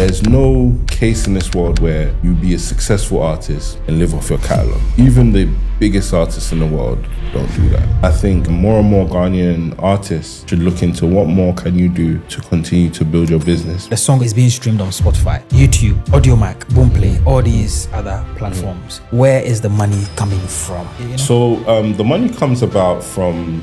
there's no case in this world where you be a successful artist and live off your catalog. Even the biggest artists in the world don't do that. I think more and more Ghanaian artists should look into what more can you do to continue to build your business. The song is being streamed on Spotify, YouTube, Audiomack, Boomplay, all these other platforms. Where is the money coming from? You know? So the money comes about from...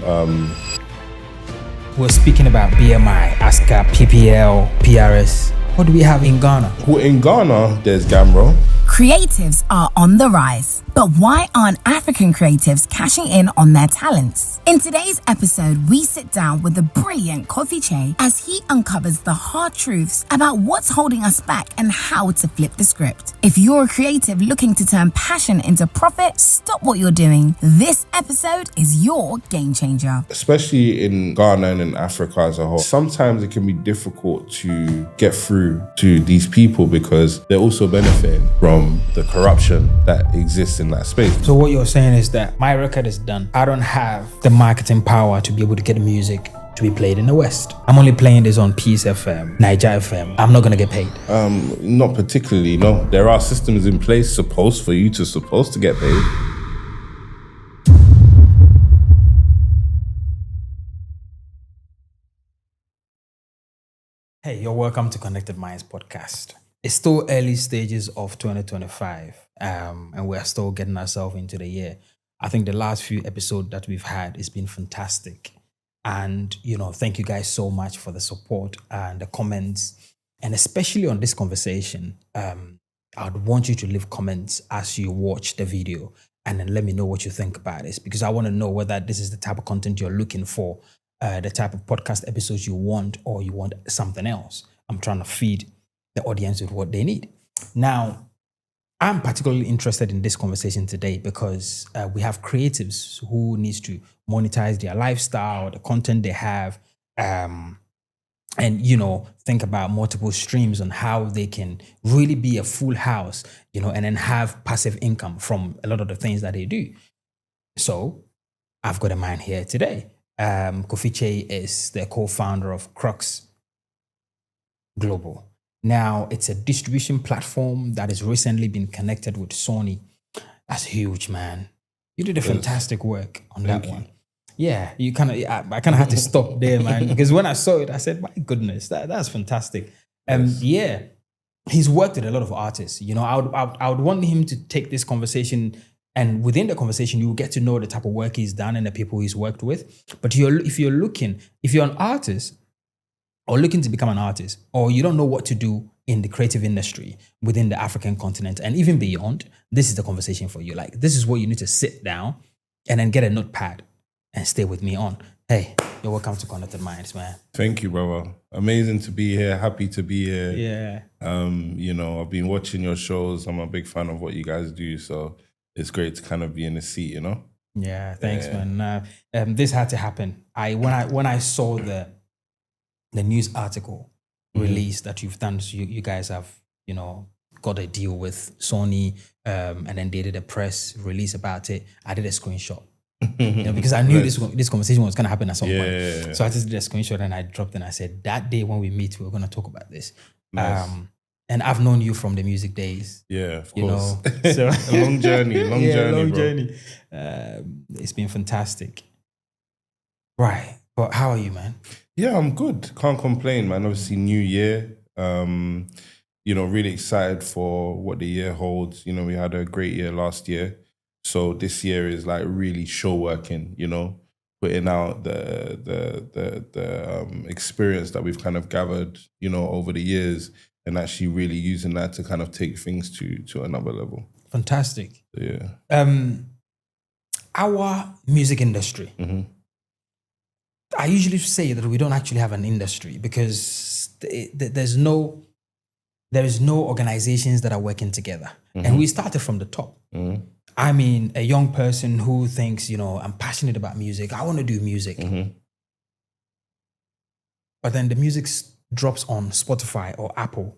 We're speaking about BMI, ASCAP, PPL, PRS. What do we have in Ghana? Well, in Ghana, there's Gamro. Creatives are on the rise, but why aren't African creatives cashing in on their talents? In today's episode, we sit down with the brilliant Kofi Kyei as he uncovers the hard truths about what's holding us back and how to flip the script. If you're a creative looking to turn passion into profit, stop what you're doing. This episode is your game changer. Especially in Ghana and in Africa as a whole, sometimes it can be difficult to get through to these people because they're also benefiting from the corruption that exists in that space. So what you're saying is that my record is done. I don't have the marketing power to be able to get the music to be played in the West. I'm only playing this on Peace FM, Niger FM. I'm not gonna get paid. Not particularly, no. There are systems in place supposed to get paid. Hey, you're welcome to Connected Minds podcast. It's still early stages of 2025, and we're still getting ourselves into the year. I think the last few episodes that we've had has been fantastic. And, thank you guys so much for the support and the comments. And especially on this conversation, I'd want you to leave comments as you watch the video and then let me know what you think about this, because I want to know whether this is the type of content you're looking for, the type of podcast episodes you want, or you want something else. I'm trying to feed the audience with what they need. Now, I'm particularly interested in this conversation today because we have creatives who needs to monetize their lifestyle, the content they have, and think about multiple streams on how they can really be a full house, and then have passive income from a lot of the things that they do. So I've got a man here today. Kofi Kyei is the co-founder of Crux Global. Now, it's a distribution platform that has recently been connected with Sony. That's huge, man. You did a fantastic work on that one. Yeah, I kind of had to stop there, man, because when I saw it, I said, my goodness, that's fantastic. Yeah, he's worked with a lot of artists. I would want him to take this conversation, and within the conversation, you will get to know the type of work he's done and the people he's worked with. But if you're an artist, or looking to become an artist, or you don't know what to do in the creative industry within the African continent and even beyond, this is the conversation for you. Like, this is what you need to sit down and then get a notepad and stay with me on. Hey, you're welcome to Connected Minds, man. Thank you, brother. Amazing to be here. Happy to be here. Yeah. I've been watching your shows. I'm a big fan of what you guys do. So it's great to kind of be in the seat, Yeah, thanks, man. This had to happen. When I saw the news article release that you've done, so you guys have, got a deal with Sony, and then they did a press release about it. I did a screenshot, because I knew this conversation was going to happen at some point. So I just did a screenshot and I dropped it and I said, that day when we meet, we're going to talk about this. Nice. And I've known you from the music days. Yeah, of course. So a long journey, long journey. It's been fantastic. Right. But how are you, man? Yeah, I'm good. Can't complain, man. Obviously, new year. Really excited for what the year holds. We had a great year last year. So this year is like really show working, putting out the experience that we've kind of gathered, over the years, and actually really using that to kind of take things to another level. Fantastic. Yeah. Our music industry. Mm-hmm. I usually say that we don't actually have an industry because there is no organizations that are working together. Mm-hmm. And we started from the top. Mm-hmm. I mean, a young person who thinks, I'm passionate about music. I want to do music. Mm-hmm. But then the music drops on Spotify or Apple,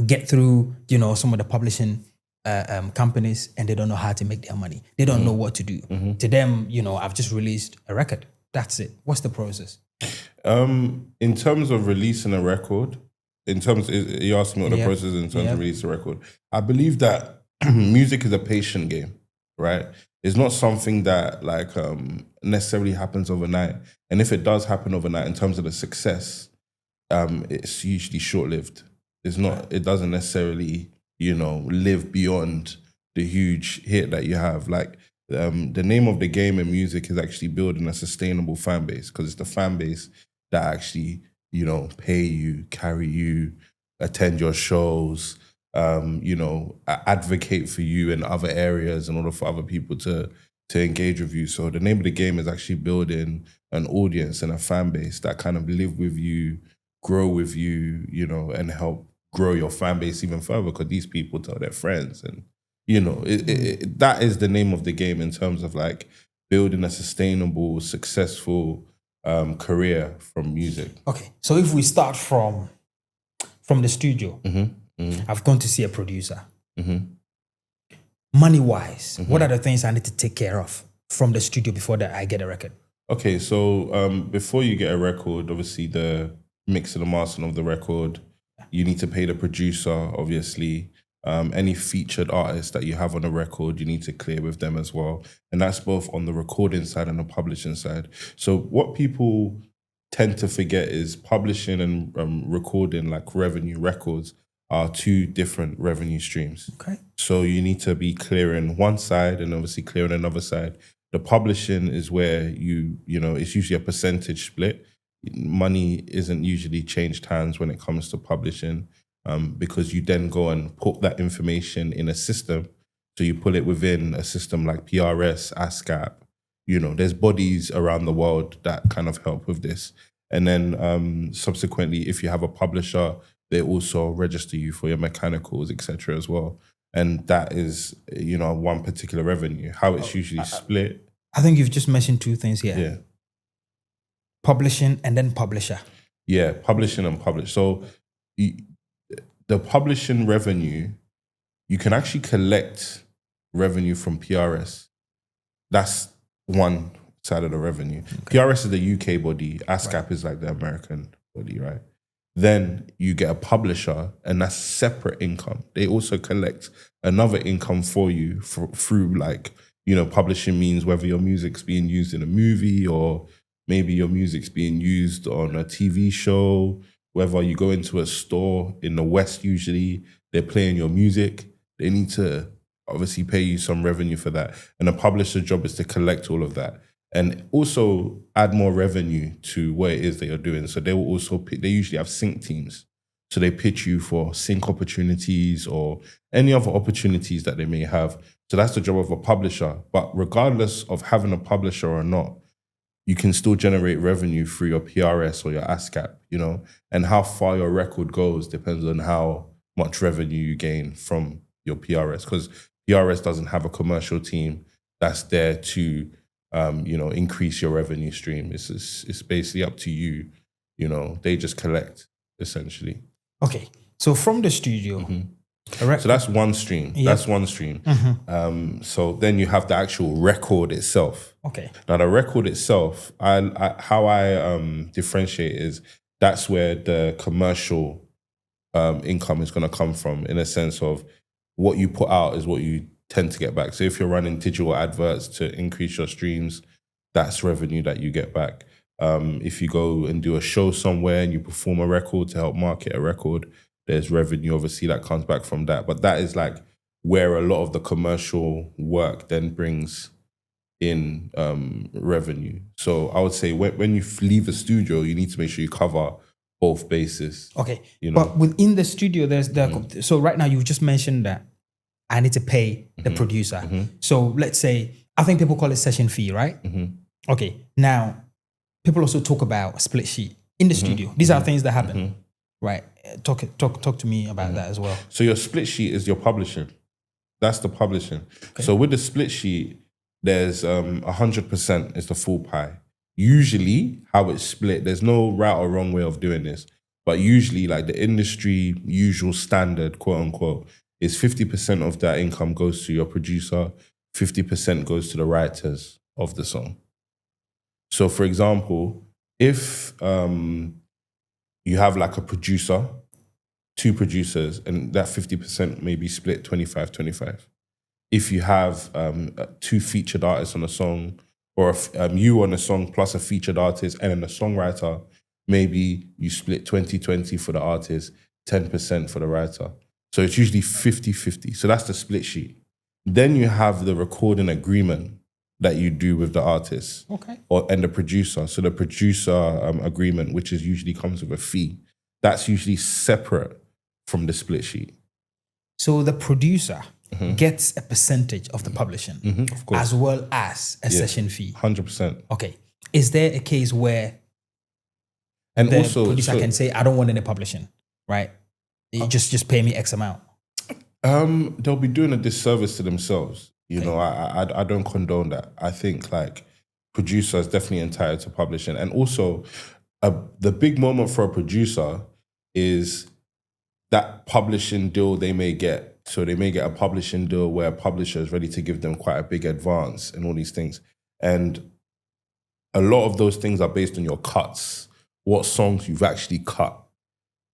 get through, some of the publishing companies, and they don't know how to make their money. They don't know what to do. Mm-hmm. To them, I've just released a record. That's it. What's the process? In terms of releasing a record, in terms, you asked me what the Yep. process is in terms Yep. of release a record. I believe that music is a patient game, right? It's not something that like necessarily happens overnight. And if it does happen overnight, in terms of the success, it's usually short lived. It's not. It doesn't necessarily, live beyond the huge hit that you have. Like the name of the game in music is actually building a sustainable fan base, because it's the fan base that actually pay you, carry you, attend your shows, advocate for you in other areas in order for other people to engage with you. So the name of the game is actually building an audience and a fan base that kind of live with you, grow with you, and help grow your fan base even further, because these people tell their friends, and that is the name of the game in terms of like building a sustainable, successful career from music. Okay, so if we start from the studio, I've gone to see a producer. Money wise, what are the things I need to take care of from the studio before that I get a record? Okay, so before you get a record, obviously the mix and the mastering of the record, you need to pay the producer, obviously. Any featured artists that you have on a record, you need to clear with them as well. And that's both on the recording side and the publishing side. So what people tend to forget is publishing and recording, like revenue records, are two different revenue streams. Okay. So you need to be clearing one side and obviously clearing another side. The publishing is where it's usually a percentage split. Money isn't usually changed hands when it comes to publishing, because you then go and put that information in a system. So you put it within a system like PRS, ASCAP. There's bodies around the world that kind of help with this. And then subsequently, if you have a publisher, they also register you for your mechanicals, etc. as well. And that is, one particular revenue. How it's usually split. I think you've just mentioned two things here. Yeah. Publishing and then publisher. Yeah, publishing and publish. So the publishing revenue, you can actually collect revenue from PRS. That's one side of the revenue. Okay. PRS is the UK body. ASCAP is like the American body, right? Then you get a publisher, and that's separate income. They also collect another income for you through like, publishing means whether your music's being used in a movie or maybe your music's being used on a TV show, whether you go into a store in the West, usually they're playing your music. They need to obviously pay you some revenue for that. And the publisher's job is to collect all of that and also add more revenue to what it is that you're doing. So they will also, they usually have sync teams. So they pitch you for sync opportunities or any other opportunities that they may have. So that's the job of a publisher. But regardless of having a publisher or not, you can still generate revenue through your PRS or your ASCAP, and how far your record goes depends on how much revenue you gain from your PRS, because PRS doesn't have a commercial team that's there to, increase your revenue stream. It's basically up to you, they just collect essentially. Okay. So from the studio, so that's one stream. Yep. That's one stream. So then you have the actual record itself. Okay. Now the record itself, how I differentiate is that's where the commercial income is going to come from, in a sense of what you put out is what you tend to get back. So if you're running digital adverts to increase your streams, that's revenue that you get back. If you go and do a show somewhere and you perform a record to help market a record, there's revenue obviously that comes back from that. But that is like where a lot of the commercial work then brings in revenue. So I would say when you leave a studio, you need to make sure you cover both bases. Okay. But within the studio, there's so right now you've just mentioned that I need to pay the producer. So let's say, I think people call it session fee, right? Okay. Now, people also talk about split sheet in the studio. These are things that happen, right? Talk to me about that as well. So your split sheet is your publishing. That's the publishing. Okay. So with the split sheet, there's 100% is the full pie. Usually, how it's split, there's no right or wrong way of doing this, but usually, like the industry usual standard, quote unquote, is 50% of that income goes to your producer, 50% goes to the writers of the song. So, for example, if you have like a producer two producers, and that 50% may be split 25-25. If you have two featured artists on a song, or you on a song plus a featured artist and then a songwriter, maybe you split 20-20 for the artist, 10% for the writer. So it's usually 50-50. So that's the split sheet. Then you have the recording agreement that you do with the artist and the producer. So the producer agreement, which is usually comes with a fee, that's usually separate from the split sheet. So the producer gets a percentage of the publishing, Of course. as well as a session fee. 100%. Okay. Is there a case where and the also, producer can say, I don't want any publishing, right? You just pay me X amount. They'll be doing a disservice to themselves. You know, I don't condone that. I think like producer is definitely entitled to publishing. And also the big moment for a producer is that publishing deal they may get. So they may get a publishing deal where a publisher is ready to give them quite a big advance and all these things. And a lot of those things are based on your cuts, what songs you've actually cut.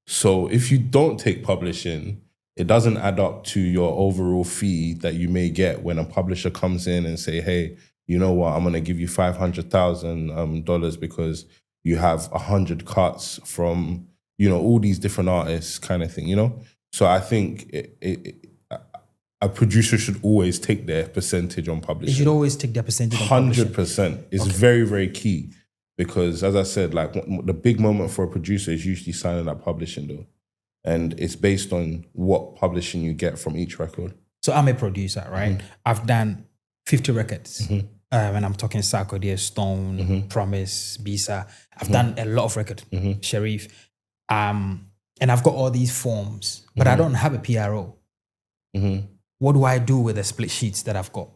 So if you don't take publishing, it doesn't add up to your overall fee that you may get when a publisher comes in and say, hey, you know what, I'm going to give you $500,000 because you have 100 cuts from, you know, all these different artists kind of thing, you know? So I think a producer should always take their percentage on publishing. They should always take their percentage on publishing. 100% is very, very key because, as I said, like the big moment for a producer is usually signing that publishing deal. And it's based on what publishing you get from each record. So I'm a producer, right? I've done 50 records. And I'm talking Sarkodie, Stone, Promise, Bisa. I've done a lot of records, Sharif. And I've got all these forms, but I don't have a PRO. What do I do with the split sheets that I've got?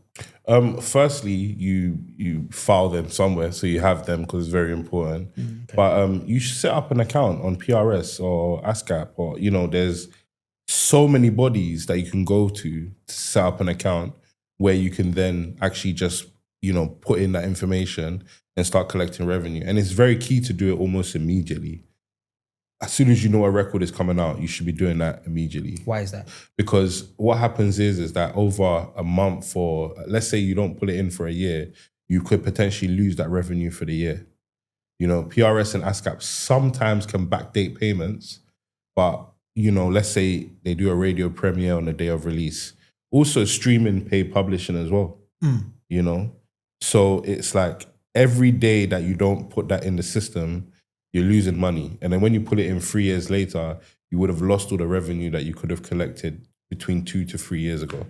Firstly, you file them somewhere, so you have them because it's very important. But you should set up an account on PRS or ASCAP, or you know, there's so many bodies that you can go to set up an account where you can then actually just, you know, put in that information and start collecting revenue. And it's very key to do it almost immediately. As soon as you know a record is coming out, you should be doing that immediately. Why is that? Because what happens is that over a month, or let's say you don't put it in for a year, you could potentially lose that revenue for the year. You know, PRS and ASCAP sometimes can backdate payments, but, you know, let's say they do a radio premiere on the day of release. Also streaming pay publishing as well, you know? So it's like every day that you don't put that in the system, you're losing money. And then when you put it in 3 years later, you would have lost all the revenue that you could have collected between 2 to 3 years ago.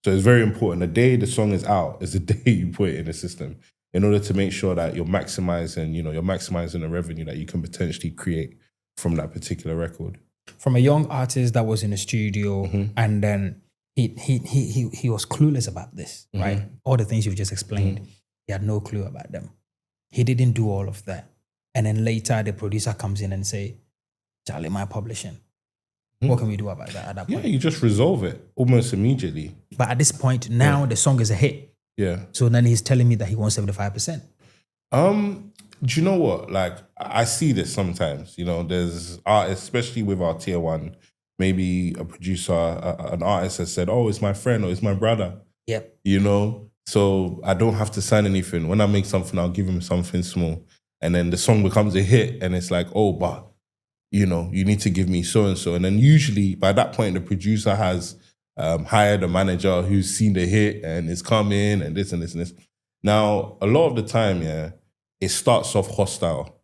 So it's very important. The day the song is out is the day you put it in the system in order to make sure that you're maximizing the revenue that you can potentially create from that particular record. From a young artist that was in the studio and then he was clueless about this, right? All the things you've just explained, he had no clue about them. He didn't do all of that. And then later the producer comes in and say, Charlie, my publishing. What can we do about that at that point? Yeah, you just resolve it almost immediately. But at this point, now the song is a hit. Yeah. So then he's telling me that he wants 75%. Do you know what? Like, I see this sometimes. You know, there's artists, especially with our tier one, maybe a producer, an artist has said, oh, it's my friend or it's my brother. Yep. You know, so I don't have to sign anything. When I make something, I'll give him something small. And then the song becomes a hit and it's like, oh, but, you know, you need to give me so-and-so. And then usually by that point, the producer has hired a manager who's seen the hit and is coming and this and this and this. Now, a lot of the time, it starts off hostile,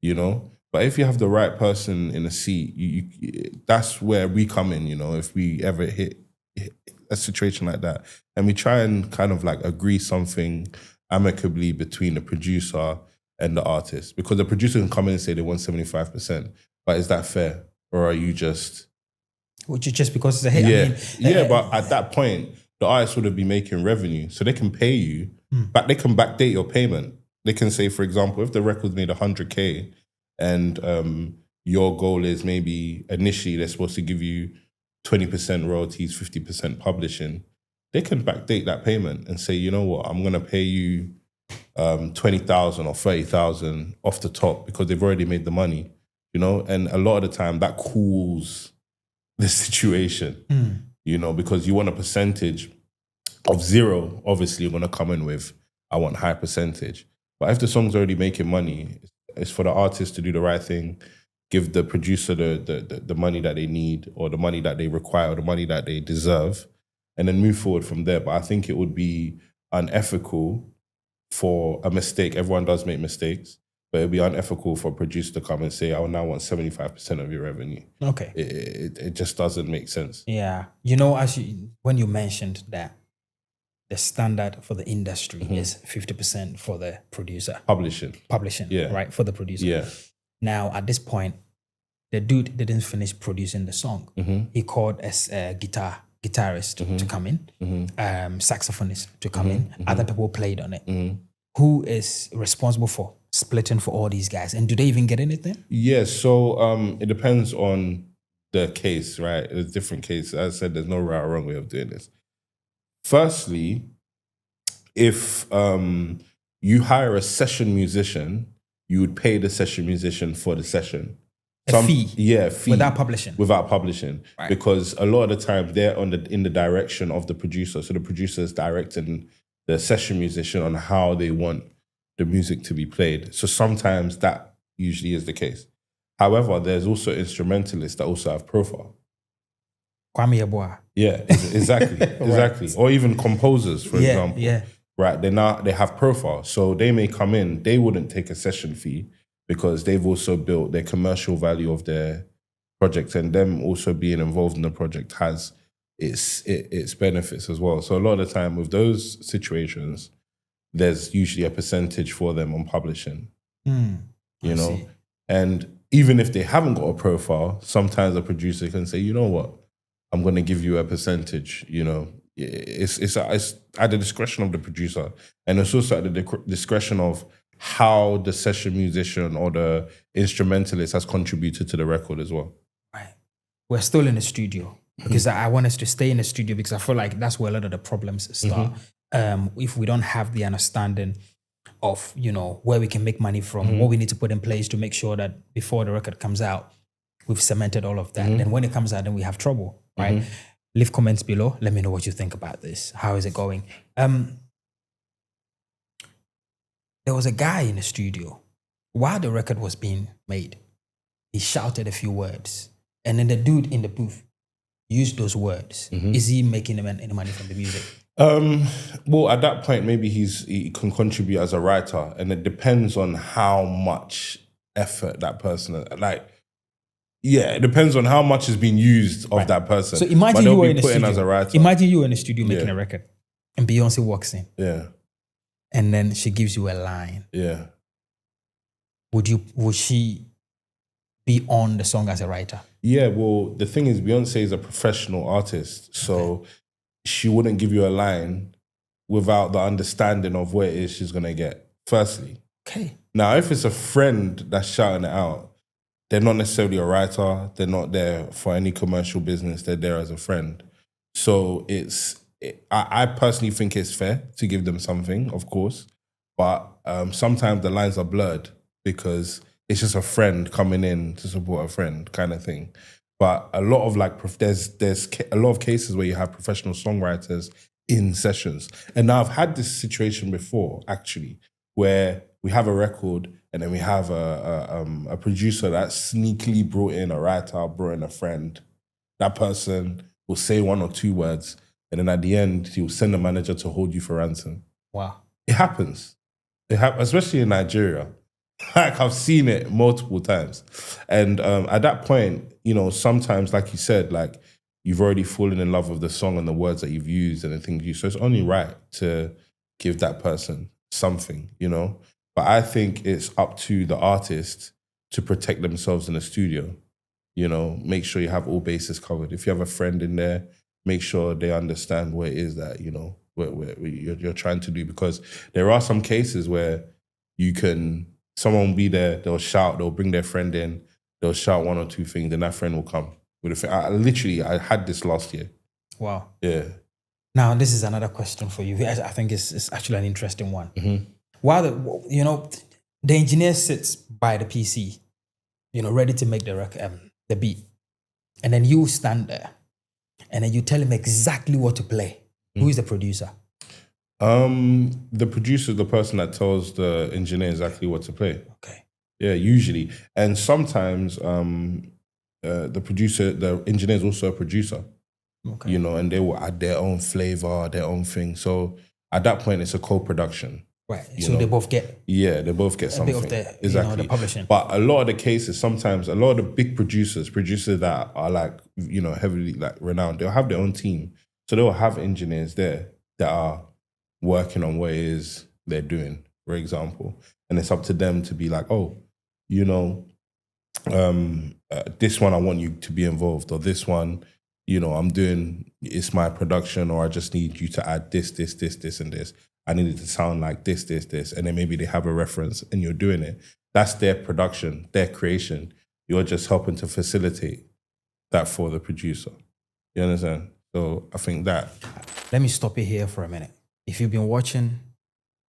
you know? But if you have the right person in the seat, that's where we come in, you know, if we ever hit a situation like that. And we try and kind of like agree something amicably between the producer and the artist, because the producer can come in and say they want 75%, but is that fair? Or are you just... Which is just because it's a hit? Yeah, but at that point, the artist would be making revenue, so they can pay you, but they can backdate your payment. They can say, for example, if the record's made 100K and your goal is maybe initially they're supposed to give you 20% royalties, 50% publishing, they can backdate that payment and say, you know what, I'm going to pay you 20,000 or 30,000 off the top because they've already made the money. you know, and a lot of the time that cools the situation, you know, because you want a percentage of 0. Obviously, you're going to come in with, I want high percentage. But if the song's already making money, it's for the artist to do the right thing, give the producer the money that they need, or the money that they require, or the money that they deserve, and then move forward from there. But I think it would be unethical for a mistake. Everyone does make mistakes, but it'd be unethical for a producer to come and say, I now want 75% of your revenue. Okay. It just doesn't make sense. Yeah. You know, when you mentioned that the standard for the industry is 50% for the producer. Publishing, Yeah. right? For the producer. Yeah. Now, at this point, the dude didn't finish producing the song. He called as a guitarist to come in, saxophonist to come in. Other people played on it. Who is responsible for splitting for all these guys? And do they even get anything? Yeah, so it depends on the case, right? It's different cases. As I said, there's no right or wrong way of doing this. Firstly, if you hire a session musician, you would pay the session musician for the session. A fee? Yeah, fee. Without publishing? Without publishing. Right. Because a lot of the time they're in the direction of the producer. So the producer is directing the session musician on how they want the music to be played. So sometimes that usually is the case. However, there's also instrumentalists that also have profile. Kwame Yeboah. Yeah, exactly. Exactly. Or even composers, for example. Yeah. Right, they have profile. So they may come in, they wouldn't take a session fee because they've also built their commercial value of their project, and them also being involved in the project has its benefits as well. So a lot of the time with those situations, there's usually a percentage for them on publishing, you know? See. And even if they haven't got a profile, sometimes a producer can say, you know what, I'm going to give you a percentage, you know? It's at the discretion of the producer, and it's also at the discretion of how the session musician or the instrumentalist has contributed to the record as well. Right. We're still in the studio because I want us to stay in the studio because I feel like that's where a lot of the problems start. If we don't have the understanding of, you know, where we can make money from, what we need to put in place to make sure that before the record comes out, we've cemented all of that. Then when it comes out, then we have trouble, right? Leave comments below. Let me know what you think about this. How is it going? There was a guy in the studio. While the record was being made, he shouted a few words. And then the dude in the booth used those words. Is he making any money from the music? Well, at that point, maybe he can contribute as a writer. And it depends on how much effort that person, it depends on how much is being used of that person. So imagine you were in the studio. As a writer. Imagine you were in the studio making a record, and Beyonce walks in. Yeah. And then she gives you a line. Yeah. Would she be on the song as a writer? Yeah. Well, the thing is, Beyonce is a professional artist, so she wouldn't give you a line without the understanding of what it is she's gonna get. Firstly. Okay. Now, if it's a friend that's shouting it out, they're not necessarily a writer. They're not there for any commercial business. They're there as a friend. So I personally think it's fair to give them something, of course. But sometimes the lines are blurred because it's just a friend coming in to support a friend kind of thing. But a lot of there's a lot of cases where you have professional songwriters in sessions. And now I've had this situation before, actually, where we have a record and then we have a producer that sneakily brought in a writer, brought in a friend. That person will say one or two words, and then at the end, he will send the manager to hold you for ransom. Wow. It happens. Especially in Nigeria. I've seen it multiple times. And at that point, you know, sometimes, like you said, you've already fallen in love with the song and the words that you've used and the things you. So it's only right to give that person something, you know? But I think it's up to the artist to protect themselves in the studio. You know, make sure you have all bases covered. If you have a friend in there, make sure they understand what it is that, you know, what you're trying to do. Because there are some cases where someone will be there, they'll shout, they'll bring their friend in, they'll shout one or two things, then that friend will come with a thing. I had this last year. Wow. Yeah. Now, this is another question for you. I think it's actually an interesting one. While the engineer sits by the PC, ready to make the beat. And then you stand there and then you tell him exactly what to play. Who is the producer? The producer is the person that tells the engineer exactly what to play. Okay. Yeah, usually. And sometimes the engineer is also a producer. Okay. And they will add their own flavor, their own thing. So at that point, it's a co-production. Right. So they both get they both get something. A bit of the, exactly. the publishing. But a lot of the cases, sometimes a lot of the big producers that are like, heavily like renowned, they'll have their own team. So they'll have engineers there that are working on what it is they're doing, for example. And it's up to them to be like, this one I want you to be involved, or this one, it's my production, or I just need you to add this, and this. I need it to sound like this. And then maybe they have a reference and you're doing it. That's their production, their creation. You're just helping to facilitate that for the producer. You understand? So I think that. Let me stop you here for a minute. If you've been watching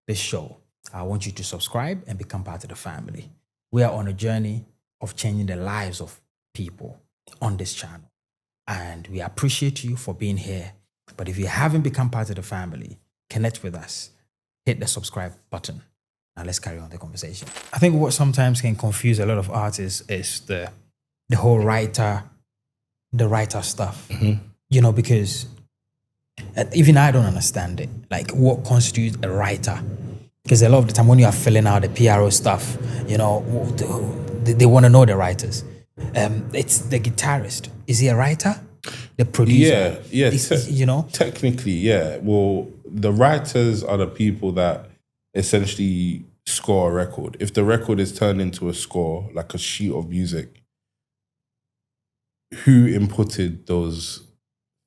this show, I want you to subscribe and become part of the family. We are on a journey of changing the lives of people on this channel. And we appreciate you for being here. But if you haven't become part of the family, connect with us. Hit the subscribe button. Now let's carry on the conversation. I think what sometimes can confuse a lot of artists is the whole writer stuff. Mm-hmm. Because even I don't understand it. Like, what constitutes a writer? Because a lot of the time when you are filling out the PRO stuff, they want to know the writers. It's the guitarist. Is he a writer? The producer? Yeah. Technically, yeah. Well, the writers are the people that essentially score a record. If the record is turned into a score, like a sheet of music, who inputted those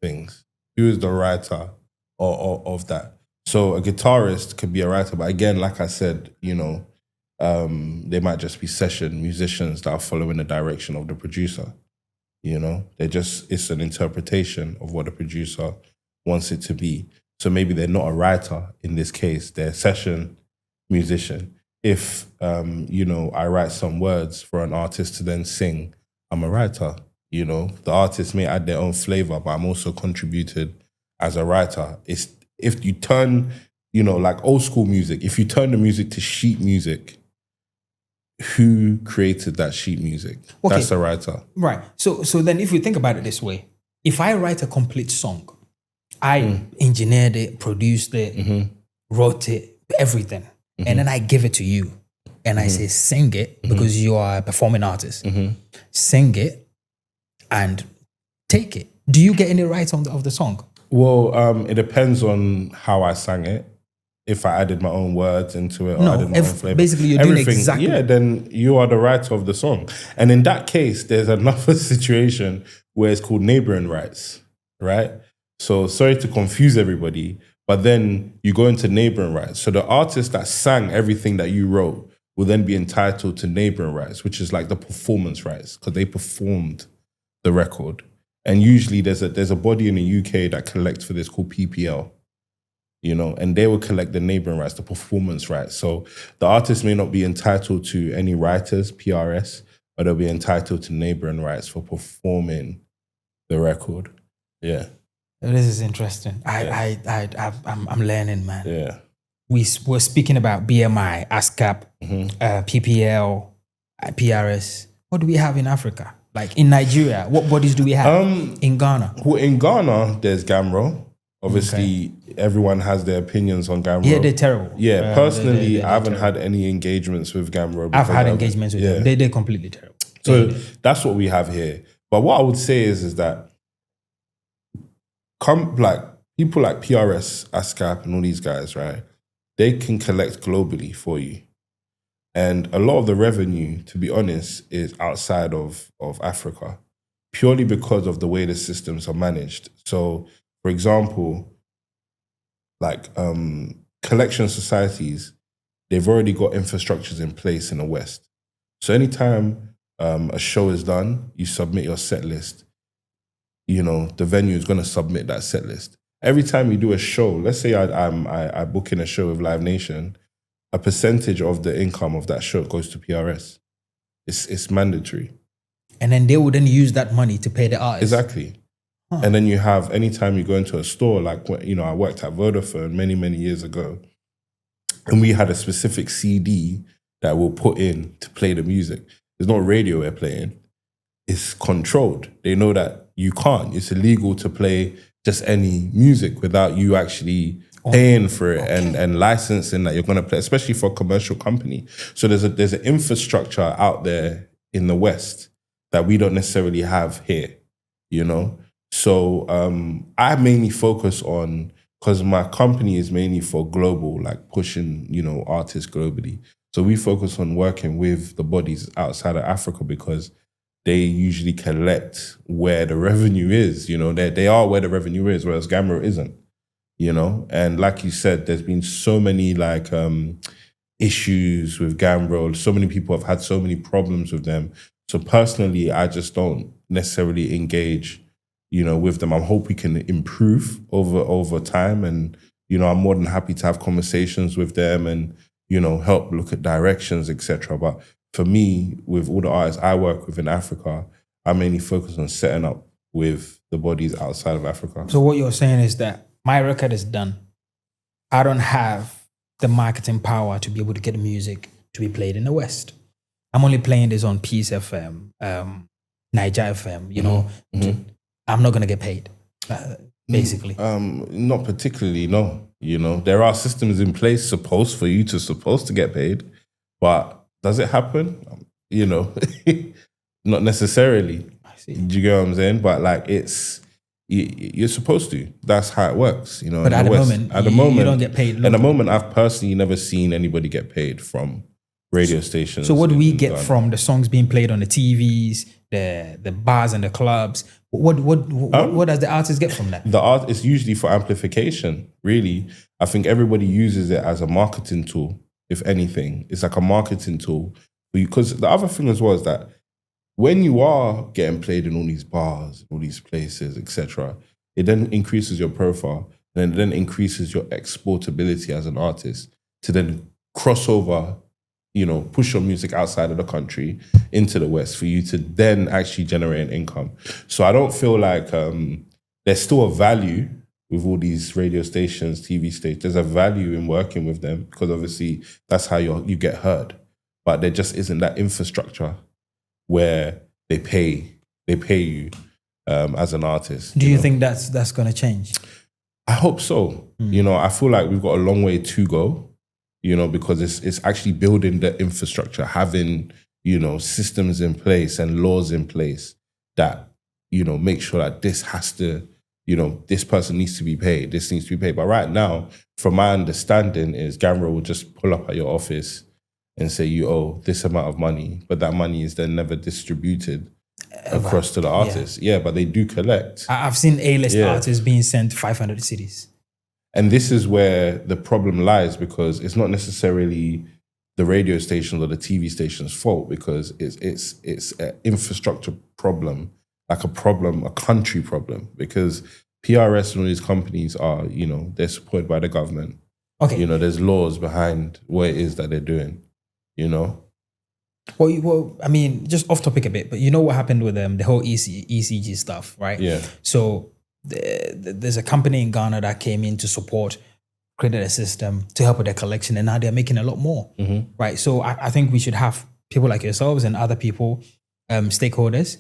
things? Who is the writer of that? So a guitarist could be a writer, but again, like I said, they might just be session musicians that are following the direction of the producer. It's an interpretation of what the producer wants it to be. So maybe they're not a writer in this case, they're a session musician. If, I write some words for an artist to then sing, I'm a writer. The artist may add their own flavor, but I'm also contributed as a writer. If you turn, like old school music, if you turn the music to sheet music, who created that sheet music? Okay. That's a writer. Right. So then if you think about it this way, if I write a complete song, I engineered it, produced it, wrote it, everything, and then I give it to you, and I say, sing it, because you are a performing artist. Sing it and take it. Do you get any rights of the song? Well, it depends on how I sang it. If I added my own words into it, or added my own flavor. Basically, you're doing exactly. Yeah, then you are the writer of the song. And in that case, there's another situation where it's called neighboring rights, right? So sorry to confuse everybody, but then you go into neighboring rights. So the artist that sang everything that you wrote will then be entitled to neighboring rights, which is like the performance rights, because they performed the record. And usually there's a body in the UK that collects for this called PPL, and they will collect the neighboring rights, the performance rights. So the artist may not be entitled to any writers, PRS, but they'll be entitled to neighboring rights for performing the record. Yeah. This is interesting. I'm learning, man. Yeah. We're speaking about BMI, ASCAP, PPL, PRS. What do we have in Africa? Like in Nigeria, what bodies do we have? In Ghana? Well, in Ghana, there's GAMRO. Obviously, everyone has their opinions on GAMRO. Yeah, they're terrible. Yeah, personally, I haven't had any engagements with GAMRO. I've had engagements with them. They're completely terrible. So that's what we have here. But what I would say is that people like PRS, ASCAP, and all these guys, right? They can collect globally for you. And a lot of the revenue, to be honest, is outside of Africa, purely because of the way the systems are managed. So, for example, like collection societies, they've already got infrastructures in place in the West. So anytime a show is done, you submit your set list. The venue is going to submit that set list. Every time you do a show, let's say I book in a show with Live Nation, a percentage of the income of that show goes to PRS. It's mandatory. And then they would then use that money to pay the artists. Exactly. And then you have, anytime you go into a store, like, I worked at Vodafone many, many years ago, and we had a specific CD that we'll put in to play the music. There's no radio we're playing. It's controlled. They know that you can't. It's illegal to play just any music without you actually paying for it and licensing that you're going to play, especially for a commercial company. So there's an infrastructure out there in the West that we don't necessarily have here, So I mainly focus on, because my company is mainly for global, like pushing, artists globally. So we focus on working with the bodies outside of Africa because they usually collect where the revenue is. They are where the revenue is, whereas Gamera isn't. And like you said, there's been so many issues with Gamera. So many people have had so many problems with them. So personally, I just don't necessarily engage, with them. I hope we can improve over time, and I'm more than happy to have conversations with them and help look at directions, etc. But for me, with all the artists I work with in Africa, I mainly focus on setting up with the bodies outside of Africa. So what you're saying is that my record is done. I don't have the marketing power to be able to get music to be played in the West. I'm only playing this on Peace FM, Niger FM, I'm not going to get paid, basically. Not particularly, no. There are systems in place supposed to get paid, but does it happen? Not necessarily. I see. Do you get what I'm saying? But you're supposed to. That's how it works. But at the moment, you don't get paid. At the moment, I've personally never seen anybody get paid from radio stations. So what do we get from the songs being played on the TVs, the bars and the clubs? What does the artist get from that? The art is usually for amplification, really. I think everybody uses it as a marketing tool, if anything. It's like a marketing tool. Because the other thing as well is that when you are getting played in all these bars, all these places, etc., it then increases your profile, and it then increases your exportability as an artist to then cross over, push your music outside of the country into the West for you to then actually generate an income. So I don't feel like there's still a value with all these radio stations, TV stations. There's a value in working with them because obviously that's how you get heard. But there just isn't that infrastructure where they pay you as an artist. Do you think that's going to change? I hope so. I feel like we've got a long way to go. Because it's actually building the infrastructure, having, systems in place and laws in place that, make sure that this has to, this person needs to be paid, this needs to be paid. But right now, from my understanding, is Gamera will just pull up at your office and say you owe this amount of money, but that money is then never distributed across to the artists. Yeah, but they do collect. I've seen A-list artists being sent to 500 cities. And this is where the problem lies, because it's not necessarily the radio stations or the TV stations' fault, because it's an infrastructure problem, like a country problem, because PRS and all these companies are, they're supported by the government. Okay. There's laws behind what it is that they're doing, Well, I mean, just off topic a bit, but what happened with the whole ECG stuff, right? Yeah. So there's a company in Ghana that came in to support, created a system to help with their collection, and now they're making a lot more, right? So I think we should have people like yourselves and other people, stakeholders,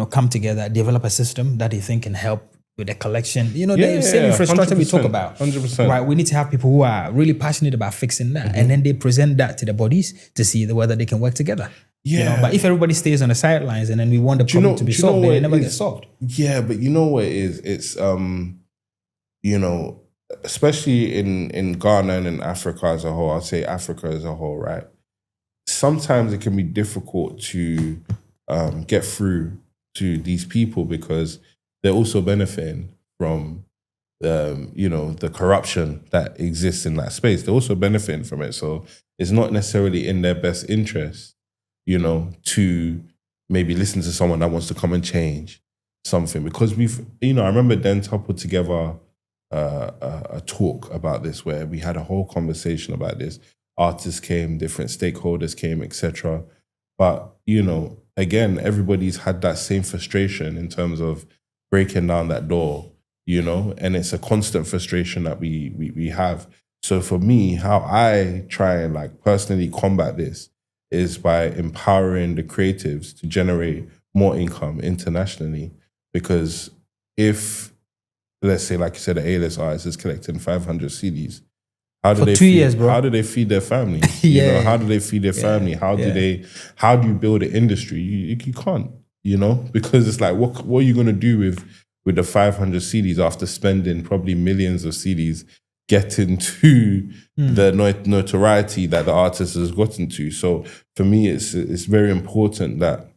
come together, develop a system that they think can help with the collection. The same infrastructure we talk about. 100%. Right? We need to have people who are really passionate about fixing that, and then they present that to the bodies to see whether they can work together. Yeah. But if everybody stays on the sidelines and then we want the problem to be solved, then it never gets solved. Yeah, but you know what it is? It's, especially in Ghana and in Africa as a whole, I'd say Africa as a whole, right? Sometimes it can be difficult to get through to these people because they're also benefiting from, the corruption that exists in that space. They're also benefiting from it. So it's not necessarily in their best interest, to maybe listen to someone that wants to come and change something. Because I remember Dental put together a talk about this where we had a whole conversation about this. Artists came, different stakeholders came, etc. But, again, everybody's had that same frustration in terms of breaking down that door, and it's a constant frustration that we have. So for me, how I try and like personally combat this is by empowering the creatives to generate more income internationally. Because if, let's say, like you said, the A-list artist is collecting 500 CDs, how do For they 2 feed, years, bro. How do they feed their family? Yeah. How do they feed their family? How do you build an industry? You can't, because it's like, what are you gonna do with the 500 CDs after spending probably millions of CDs getting to the notoriety that the artist has gotten to? So for me, it's very important that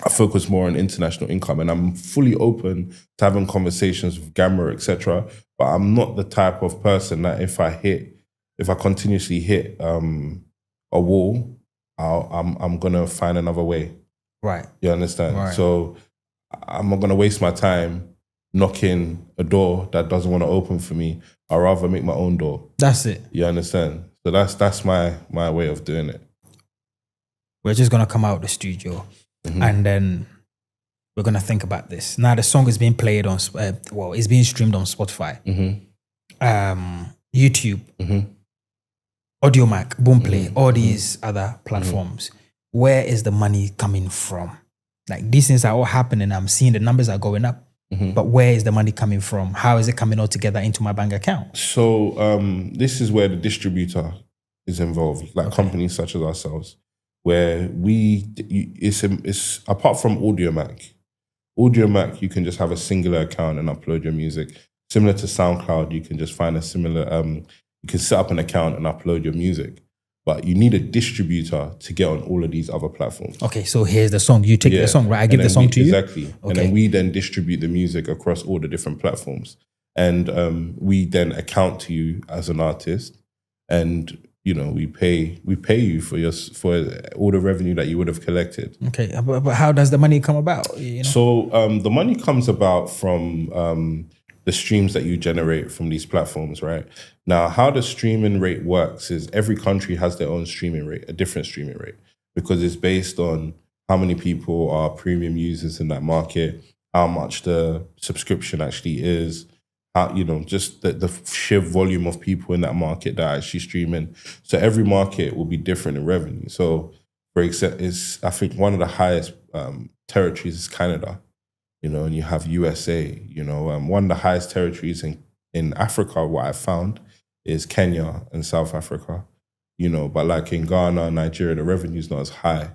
I focus more on international income, and I'm fully open to having conversations with Gamma, etc. But I'm not the type of person that if I continuously hit a wall, I'm gonna find another way. Right. You understand? Right. So I'm not gonna waste my time knocking a door that doesn't want to open for me. I'd rather make my own door. That's it. You understand? So that's my way of doing it. We're just gonna come out of the studio, and then we're gonna think about this. Now the song is being played on, it's being streamed on Spotify, YouTube, AudioMac, Boomplay, all these other platforms. Where is the money coming from? Like these things are all happening. I'm seeing the numbers are going up, but where is the money coming from? How is it coming all together into my bank account? So this is where the distributor is involved, like companies such as ourselves, where it's apart from AudioMac, you can just have a singular account and upload your music. Similar to SoundCloud, you can just find a similar, you can set up an account and upload your music. But you need a distributor to get on all of these other platforms. Okay, so here's the song. You take the song, right? I give the song to you? Exactly. Okay. And then we then distribute the music across all the different platforms. And we then account to you as an artist. And, we pay you for all the revenue that you would have collected. Okay, but how does the money come about? So the money comes about from the streams that you generate from these platforms, right? Now, how the streaming rate works is every country has their own streaming rate, a different streaming rate, because it's based on how many people are premium users in that market, how much the subscription actually is, how, just the sheer volume of people in that market that are actually streaming. So every market will be different in revenue. So, for example, I think one of the highest territories is Canada. And you have USA, one of the highest territories in Africa, what I found, is Kenya and South Africa, but like in Ghana, Nigeria, the revenue is not as high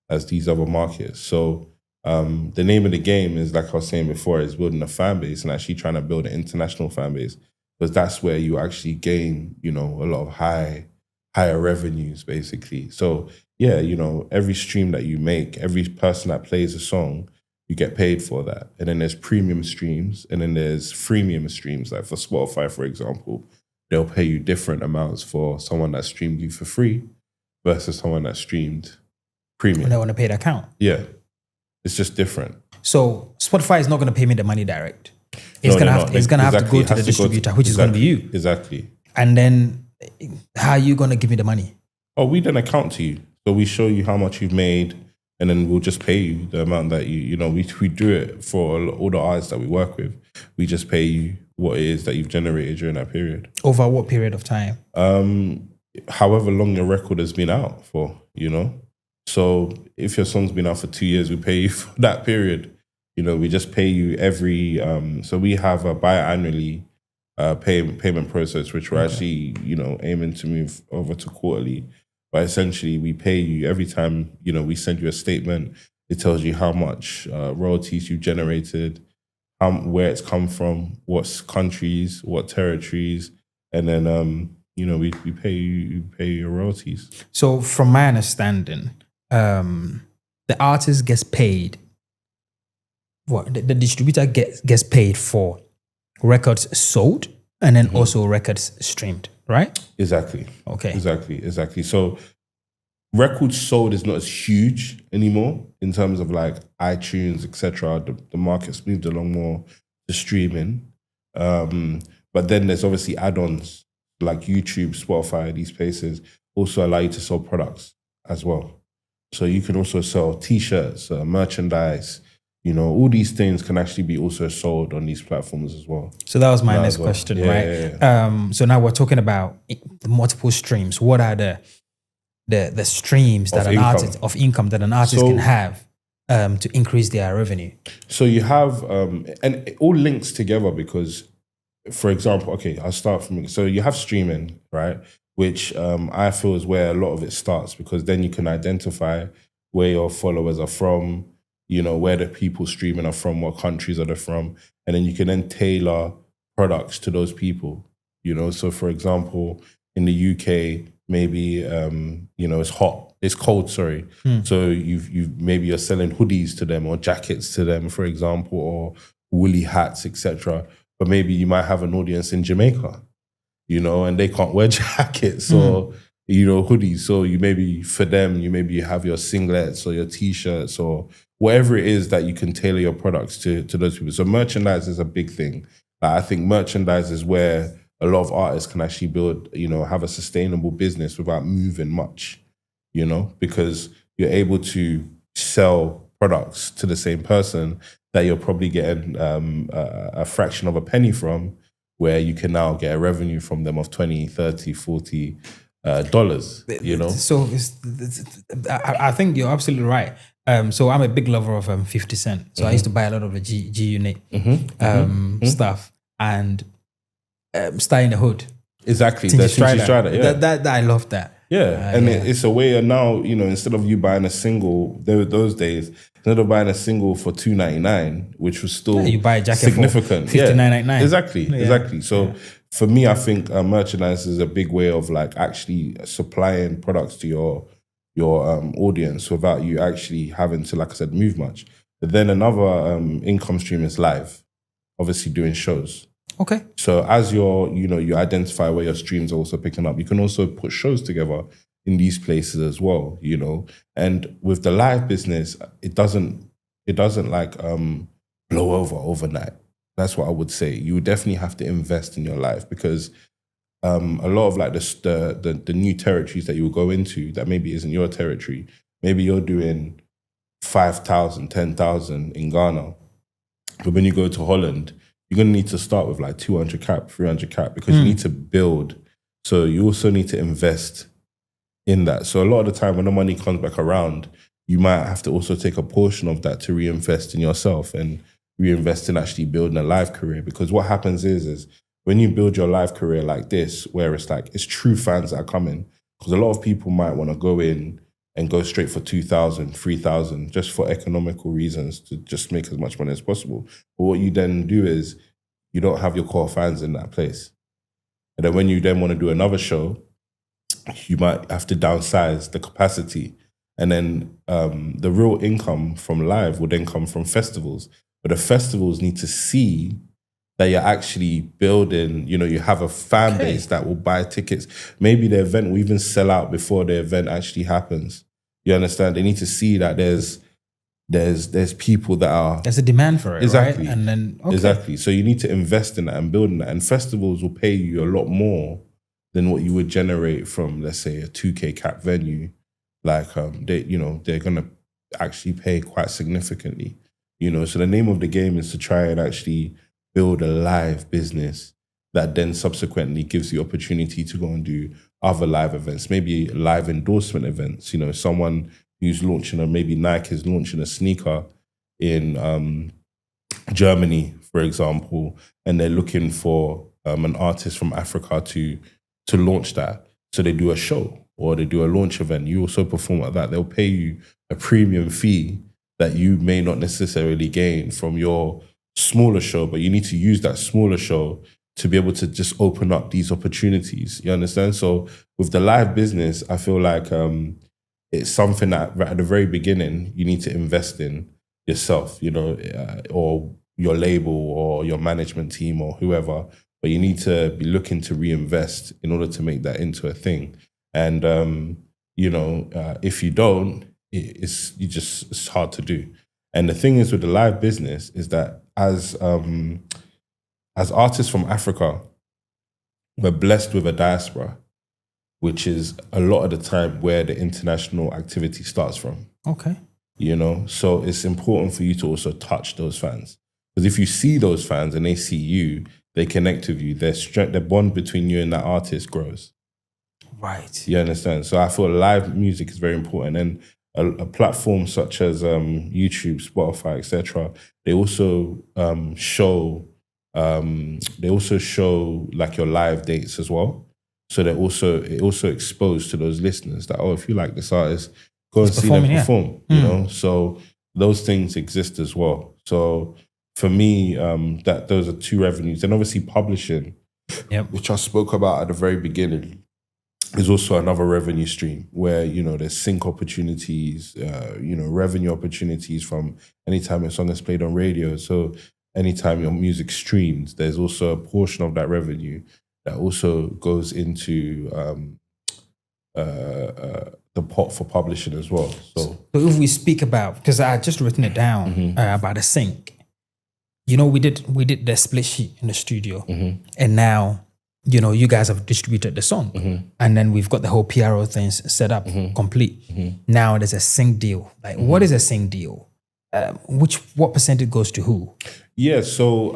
as these other markets. So the name of the game is, like I was saying before, is building a fan base and actually trying to build an international fan base, because that's where you actually gain, a lot of higher revenues, basically. So yeah, every stream that you make, every person that plays a song, you get paid for that. And then there's premium streams, and then there's freemium streams. Like for Spotify, for example, they'll pay you different amounts for someone that streamed you for free versus someone that streamed premium. And they want to pay the account. Yeah, it's just different. So Spotify is not going to pay me the money direct. It's going to have to go to the distributor, which is going to be you. Exactly. And then how are you going to give me the money? Oh, we then account to you. So we show you how much you've made, and then we'll just pay you the amount that we do it for all the artists that we work with. We just pay you what it is that you've generated during that period. Over what period of time? However long your record has been out for, So if your song's been out for 2 years, we pay you for that period. We just pay you every, so we have a biannually payment process, which we're actually, aiming to move over to quarterly. But essentially, we pay you every time, we send you a statement. It tells you how much royalties you generated, where it's come from, what countries, what territories, and then, we pay you your royalties. So from my understanding, the artist gets paid, the distributor gets paid for records sold and then also records streamed, right? Exactly. Okay. Exactly. So records sold is not as huge anymore in terms of like iTunes, etc. The market's moved along more to streaming. But then there's obviously add-ons like YouTube, Spotify, these places also allow you to sell products as well. So you can also sell T-shirts, merchandise. All these things can actually be also sold on these platforms as well. So that was my Now next as well. question, Yeah, right? yeah. So now we're talking about the multiple streams. What are the streams that Of an income. artist of income that an artist So- can have to increase their revenue? So you have, and it all links together because, for example, okay, I'll start from, so you have streaming, right? Which I feel is where a lot of it starts, because then you can identify where your followers are from, where the people streaming are from, what countries are they from, and then you can then tailor products to those people, So for example, in the UK, maybe, it's cold, sorry. So maybe you're selling hoodies to them or jackets to them, for example, or woolly hats, etc. But maybe you might have an audience in Jamaica, and they can't wear jackets or, hoodies. So for them, you have your singlets or your T-shirts or whatever it is that you can tailor your products to those people. So merchandise is a big thing. I think merchandise is where a lot of artists can actually build, have a sustainable business without moving much, because you're able to sell products to the same person that you're probably getting a fraction of a penny from, where you can now get a revenue from them of $20, $30, $40, So I think you're absolutely right. So I'm a big lover of 50 Cent. So I used to buy a lot of the G Unit stuff and Stay in the Hood. Exactly. Tingy Tingy Strider. Strider, yeah. That I love that. Yeah, it's a way of now, instead of you buying a single, there were those days, instead of buying a single for $2.99, which was still you buy a jacket significant. for $59.99. Exactly. So for me, I think merchandise is a big way of actually supplying products to your audience without you actually having to, like I said, move much. But then another income stream is live, obviously doing shows. Okay. So as you identify where your streams are also picking up, you can also put shows together in these places as well, And with the live business, it doesn't blow over overnight. That's what I would say. You definitely have to invest in your life, because a lot of the new territories that you'll go into that maybe isn't your territory. Maybe you're doing 5,000, 10,000 in Ghana, but when you go to Holland, you're going to need to start with 200 cap, 300 cap, because you need to build. So you also need to invest in that. So a lot of the time when the money comes back around, you might have to also take a portion of that to reinvest in yourself and reinvest in actually building a live career. Because what happens is when you build your live career like this, where it's true fans that are coming, because a lot of people might want to go in and go straight for 2,000, 3,000, just for economical reasons, to just make as much money as possible. But what you then do is you don't have your core fans in that place. And then when you then want to do another show, you might have to downsize the capacity. And then the real income from live will then come from festivals. But the festivals need to see that you're actually building, you have a fan base that will buy tickets. Maybe the event will even sell out before the event actually happens. You understand? They need to see that there's people that are... There's a demand for it, exactly. Right? And then, Exactly. So you need to invest in that and build in that. And festivals will pay you a lot more than what you would generate from, let's say, a 2K cap venue. They're going to actually pay quite significantly. So the name of the game is to try and actually build a live business that then subsequently gives you opportunity to go and do other live events, maybe live endorsement events. Someone who's launching maybe Nike is launching a sneaker in Germany, for example, and they're looking for an artist from Africa to launch that. So they do a show or they do a launch event. You also perform at that. They'll pay you a premium fee that you may not necessarily gain from your smaller show, but you need to use that smaller show to be able to just open up these opportunities. You understand? So with the live business, I feel like it's something that right at the very beginning, you need to invest in yourself, or your label or your management team or whoever, but you need to be looking to reinvest in order to make that into a thing. And, if you don't, it's hard to do. And the thing is with the live business is that as artists from Africa, we're blessed with a diaspora. which is a lot of the time where the international activity starts from. Okay. You know, so it's important for you to also touch those fans, because if you see those fans and they see you, they connect with you. The bond between you and that artist grows. Right. You understand? So I feel live music is very important, and a platform such as YouTube, Spotify, etc. They also show like your live dates as well. So it also exposed to those listeners that, oh, if you like this artist, go and see them perform. You know, so those things exist as well. So for me, that those are two revenues, and obviously publishing, which I spoke about at the very beginning, is also another revenue stream where, you know, there's sync opportunities, you know, revenue opportunities from anytime your song is played on radio. So anytime your music streams, there's also a portion of that revenue that also goes into the pot for publishing as well. So if we speak about, because I just written it down about the sync, you know, we did the split sheet in the studio, and now, you know, you guys have distributed the song, and then we've got the whole PRO things set up, complete. Now there's a sync deal. Like, what is a sync deal? What percentage goes to who? Yeah, so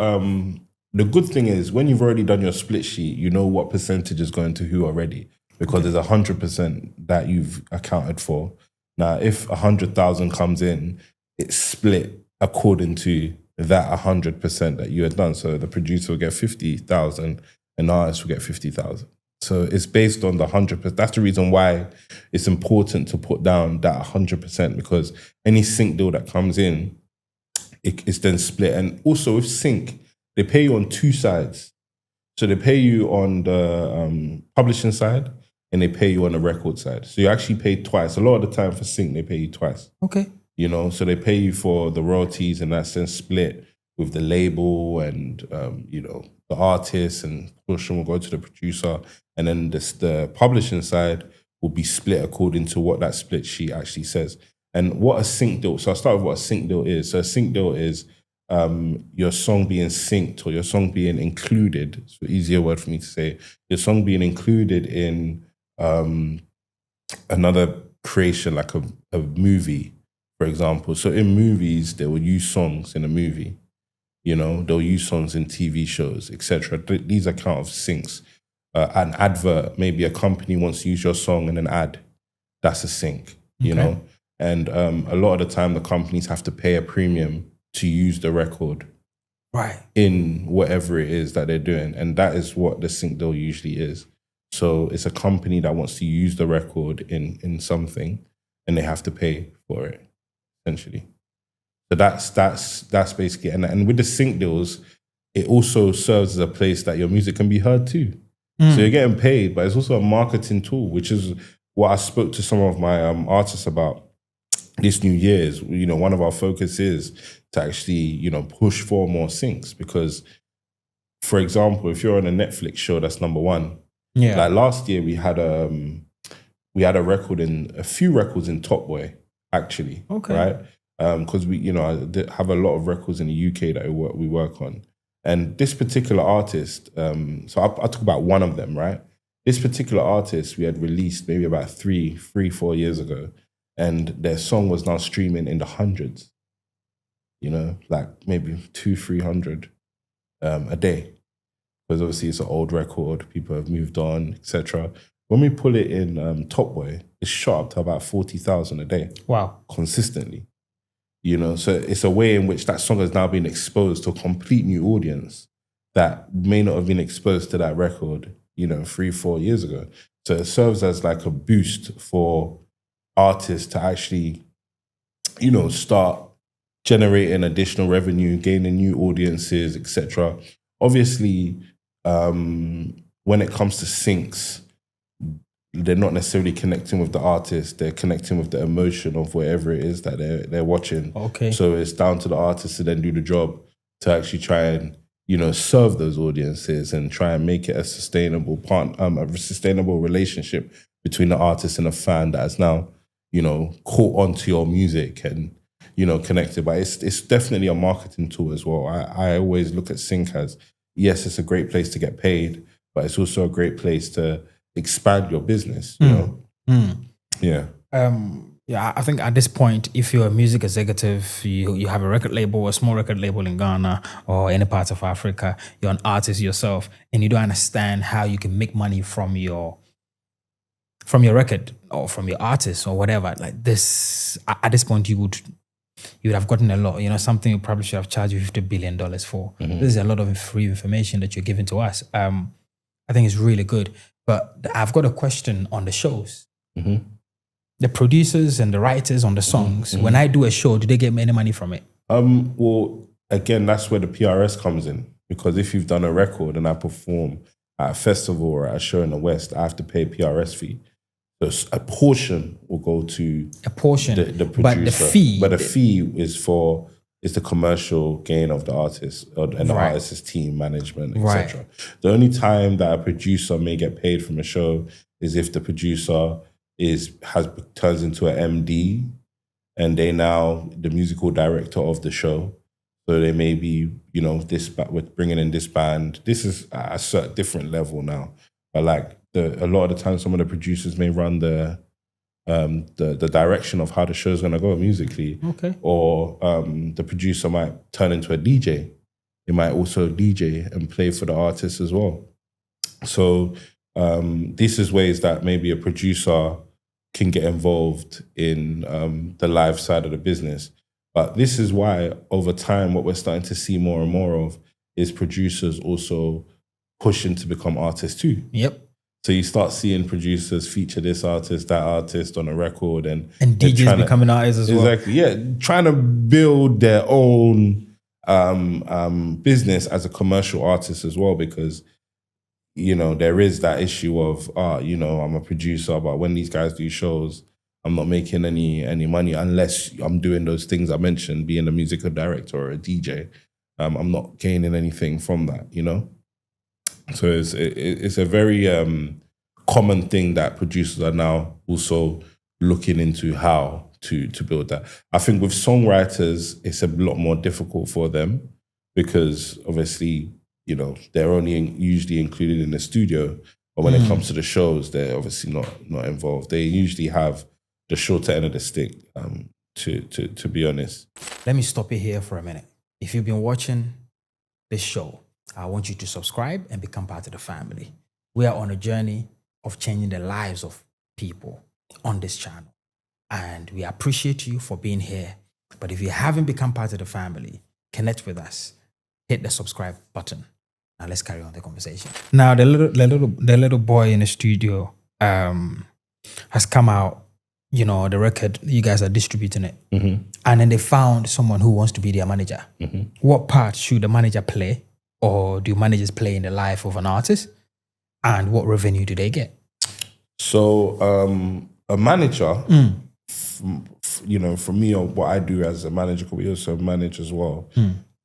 the good thing is when you've already done your split sheet, you know what percentage is going to who already, because there's 100% that you've accounted for. Now, if 100,000 comes in, it's split according to that 100% that you had done. So the producer will get 50,000. An artist will get 50,000. So it's based on the 100%. That's the reason why it's important to put down that 100%, because any sync deal that comes in, it's then split. And also with sync, they pay you on two sides. So they pay you on the publishing side, and they pay you on the record side. So you actually pay twice. A lot of the time for sync, they pay you twice. Okay. You know, so they pay you for the royalties, and that's then split with the label and, you know, the artist, and portion will go to the producer, and then the publishing side will be split according to what that split sheet actually says. And what a sync deal, so I'll start with what a sync deal is. So a sync deal is your song being synced, or your song being included, it's an easier word for me to say, your song being included in another creation, like a movie, for example. So in movies, they will use songs in a movie. You know, they'll use songs in TV shows, etc. These are kind of syncs. An advert, maybe a company wants to use your song in an ad. That's a sync, you know? And a lot of the time, the companies have to pay a premium to use the record in whatever it is that they're doing. And that is what the sync deal usually is. So it's a company that wants to use the record in something, and they have to pay for it, essentially. So that's basically, and with the sync deals, it also serves as a place that your music can be heard too. So you're getting paid, but it's also a marketing tool, which is what I spoke to some of my artists about this New Year's. You know, one of our focus is to actually, you know, push for more syncs, because, for example, if you're on a Netflix show, that's number one. Yeah. Like last year, we had a few records in Top Boy, actually. Okay. Right. Because we, you know, I have a lot of records in the UK that we work on. And this particular artist, so I'll talk about one of them, right? This particular artist we had released maybe about 4 years ago, and their song was now streaming in the hundreds, you know, like maybe 200-300 a day. Because obviously it's an old record, people have moved on, etc. When we pull it in Top Boy, it's shot up to about 40,000 a day. Wow. Consistently. You know, so it's a way in which that song has now been exposed to a complete new audience that may not have been exposed to that record, you know, 3-4 years ago. So it serves as like a boost for artists to actually, you know, start generating additional revenue, gaining new audiences, etc. Obviously, when it comes to syncs, they're not necessarily connecting with the artist, they're connecting with the emotion of whatever it is that they're watching. Okay. So it's down to the artist to then do the job to actually try and, you know, serve those audiences and try and make it a sustainable a sustainable relationship between the artist and the fan that has now, you know, caught onto your music and, you know, connected. But it's definitely a marketing tool as well. I always look at sync as, yes, it's a great place to get paid, but it's also a great place to expand your business, you know? Yeah. Yeah, I think at this point, if you're a music executive, you have a record label, a small record label in Ghana or any part of Africa, you're an artist yourself, and you don't understand how you can make money from your record or from your artist or whatever. Like this, at this point, you would have gotten a lot. You know, something you probably should have charged you $50 billion for. This is a lot of free information that you're giving to us. I think it's really good. But I've got a question on the shows. The producers and the writers on the songs, when I do a show, do they get any money from it? Well, again, that's where the PRS comes in. Because if you've done a record and I perform at a festival or at a show in the West, I have to pay a PRS fee. So a portion will go to the producer. But the fee is the commercial gain of the artist and the artist's team, management, etc. The only time that a producer may get paid from a show is if the producer turns into an MD and they now the musical director of the show. So they may be, you know, we're bringing in this band. This is at a certain different level now. But like a lot of the time, some of the producers may run the direction of how the show's going to go musically. Okay. Or the producer might turn into a DJ. He might also DJ and play for the artist as well. So this is ways that maybe a producer can get involved in the live side of the business. But this is why over time, what we're starting to see more and more of is producers also pushing to become artists too. Yep. So you start seeing producers feature this artist, that artist on a record, and DJs becoming artists as well. Exactly, yeah, trying to build their own business as a commercial artist as well, because you know there is that issue of you know, I'm a producer, but when these guys do shows, I'm not making any money unless I'm doing those things I mentioned, being a musical director or a DJ. I'm not gaining anything from that, you know. So it's a very common thing that producers are now also looking into how to build that. I think with songwriters, it's a lot more difficult for them because obviously, you know, they're only usually included in the studio, but when it comes to the shows, they're obviously not involved. They usually have the shorter end of the stick, to be honest. Let me stop you here for a minute. If you've been watching this show, I want you to subscribe and become part of the family. We are on a journey of changing the lives of people on this channel. And we appreciate you for being here. But if you haven't become part of the family, connect with us. Hit the subscribe button. Now let's carry on the conversation. Now the little boy in the studio has come out, you know, the record, you guys are distributing it. And then they found someone who wants to be their manager. What part should the manager play? Or do managers play in the life of an artist? And what revenue do they get? So a manager, you know, for me, or what I do as a manager, we also manage as well.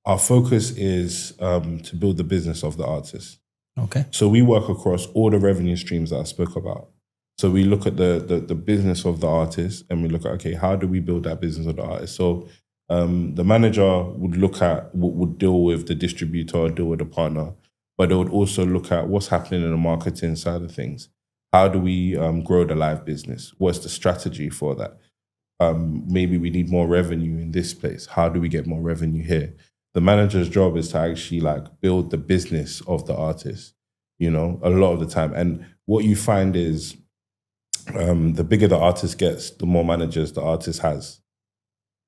Our focus is to build the business of the artist. Okay. So we work across all the revenue streams that I spoke about. So we look at the business of the artist and we look at, okay, how do we build that business of the artist? So the manager would deal with the distributor or deal with the partner, but they would also look at what's happening in the marketing side of things. How do we grow the live business? What's the strategy for that? Maybe we need more revenue in this place. How do we get more revenue here? The manager's job is to actually like build the business of the artist, you know, a lot of the time. And what you find is the bigger the artist gets, the more managers the artist has.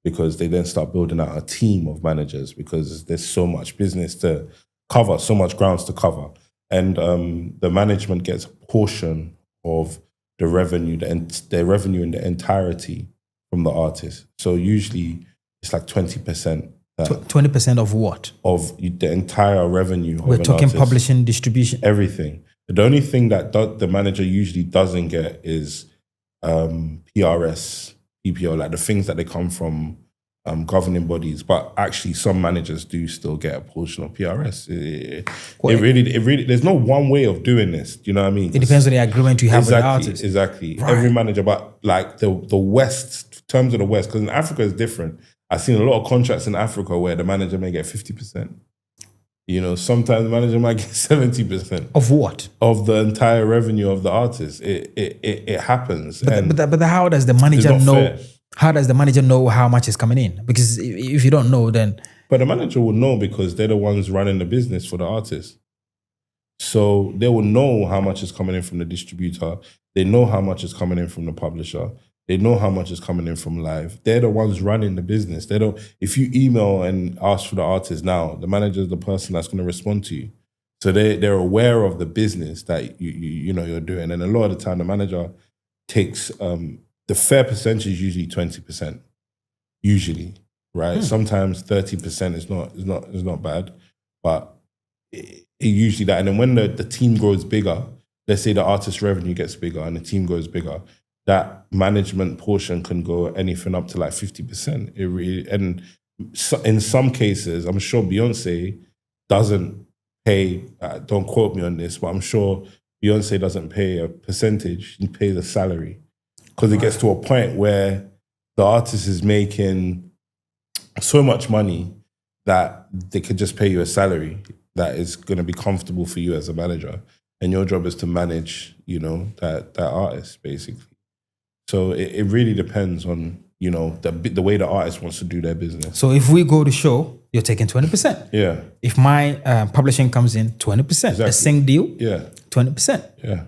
Because they then start building out a team of managers because there's so much business to cover, so much grounds to cover. And the management gets a portion of the revenue, their revenue in the entirety from the artist. So usually it's like 20%. 20% of what? Of the entire revenue. We're talking artist. Publishing, distribution. Everything. The only thing that the manager usually doesn't get is PRS. PPO, like the things that they come from governing bodies, but actually some managers do still get a portion of PRS. It really, there's no one way of doing this. Do you know what I mean? It depends on the agreement you have with the artist. Exactly. Right. Every manager, but like the West, terms of the West, because in Africa is different. I've seen a lot of contracts in Africa where the manager may get 50%. You know, sometimes the manager might get 70% Of what? of the entire revenue of the artist. It happens. But how does the manager not know? fair. How does the manager know how much is coming in? Because if you don't know, then But the manager will know because they're the ones running the business for the artist. So they will know how much is coming in from the distributor. They know how much is coming in from the publisher. They know how much is coming in from live. They're the ones running the business. They don't. If you email and ask for the artist now, the manager is the person that's going to respond to you. So they're aware of the business that you know you're doing. And a lot of the time, the manager takes the fair percentage is usually 20%. Usually, right? Sometimes 30% is not bad, but it usually that. And then when the team grows bigger, let's say the artist revenue gets bigger and the team grows bigger, that management portion can go anything up to like 50%. It really, and so in some cases, I'm sure Beyonce doesn't pay. Don't quote me on this, but I'm sure Beyonce doesn't pay a percentage. She pays a salary because it gets to a point where the artist is making so much money that they could just pay you a salary that is going to be comfortable for you as a manager, and your job is to manage, you know, that artist basically. So it really depends on, you know, the way the artist wants to do their business. so if we go to show, you're taking 20%. Yeah, If my publishing comes in, 20%. Exactly. A sing deal, yeah, 20%. yeah,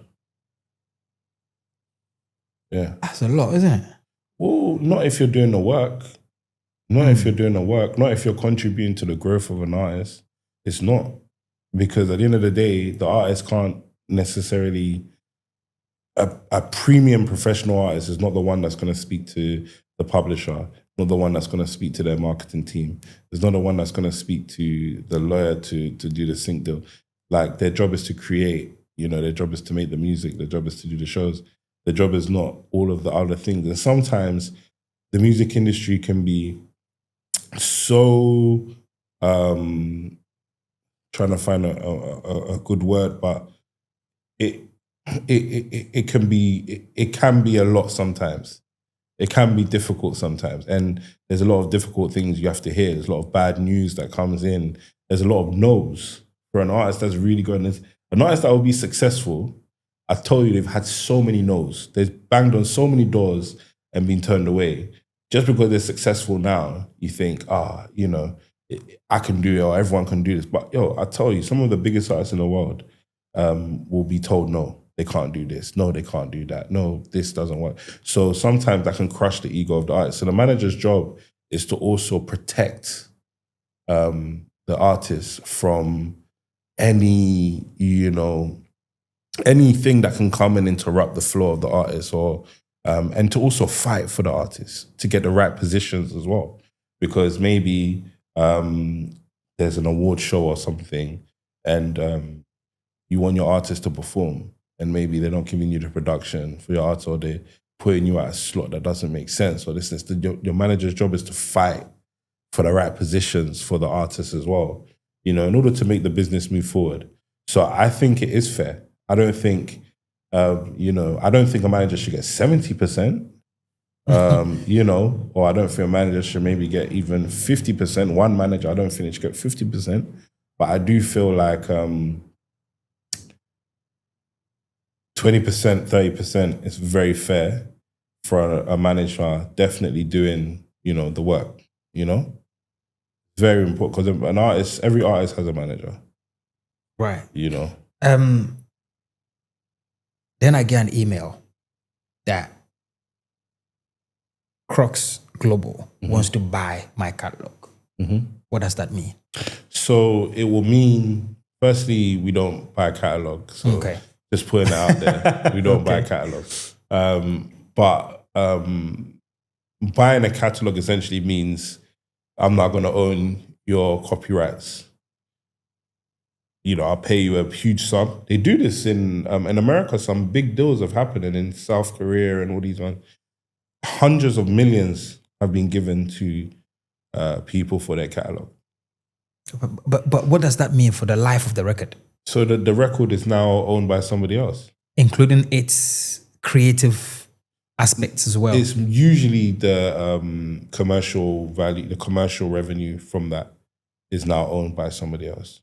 yeah. That's a lot, isn't it? Well, not if you're doing the work. Not if you're doing the work. Not if you're contributing to the growth of an artist. It's not. Because at the end of the day, the artist can't necessarily... A premium professional artist is not the one that's going to speak to the publisher, not the one that's going to speak to their marketing team. It's not the one that's going to speak to the lawyer to do the sync deal. Like, their job is to create, you know, their job is to make the music, their job is to do the shows. Their job is not all of the other things. And sometimes the music industry can be so... trying to find a good word, but it can be a lot sometimes. It can be difficult sometimes, and there's a lot of difficult things you have to hear. There's a lot of bad news that comes in. There's a lot of no's for an artist that's really going. An artist that will be successful, I told you, they've had so many no's. They've banged on so many doors and been turned away. Just because they're successful now, you think, you know, I can do it, or everyone can do this. But yo, I tell you, some of the biggest artists in the world will be told, no, they can't do this. No, they can't do that. No, this doesn't work. So sometimes that can crush the ego of the artist. So the manager's job is to also protect the artist from any, you know, anything that can come and interrupt the flow of the artist, or and to also fight for the artist to get the right positions as well. Because maybe there's an award show or something, and you want your artist to perform, and maybe they're not giving you the production for your art, or they're putting you at a slot that doesn't make sense. Or this is your manager's job is to fight for the right positions for the artist as well, you know, in order to make the business move forward. So I think it is fair. I don't think, you know, I don't think a manager should get 70%. You know, or I don't think a manager should maybe get even 50%. One manager, I don't think they should get 50%. But I do feel like 20%, 30% is very fair for a manager definitely doing, you know, the work, you know? Very important, because an artist, every artist has a manager. Right. You know? Then I get an email that Crux Global wants to buy my catalog. What does that mean? So it will mean, firstly, we don't buy a catalog. So Okay. just putting it out there, we don't buy a catalog. But buying a catalog essentially means I'm not going to own your copyrights. You know, I'll pay you a huge sum. They do this in America. Some big deals have happened, and in South Korea and all these ones. Hundreds of millions have been given to people for their catalog. But what does that mean for the life of the record? So the record is now owned by somebody else. Including its creative aspects as well. It's usually the commercial value, the commercial revenue from that is now owned by somebody else.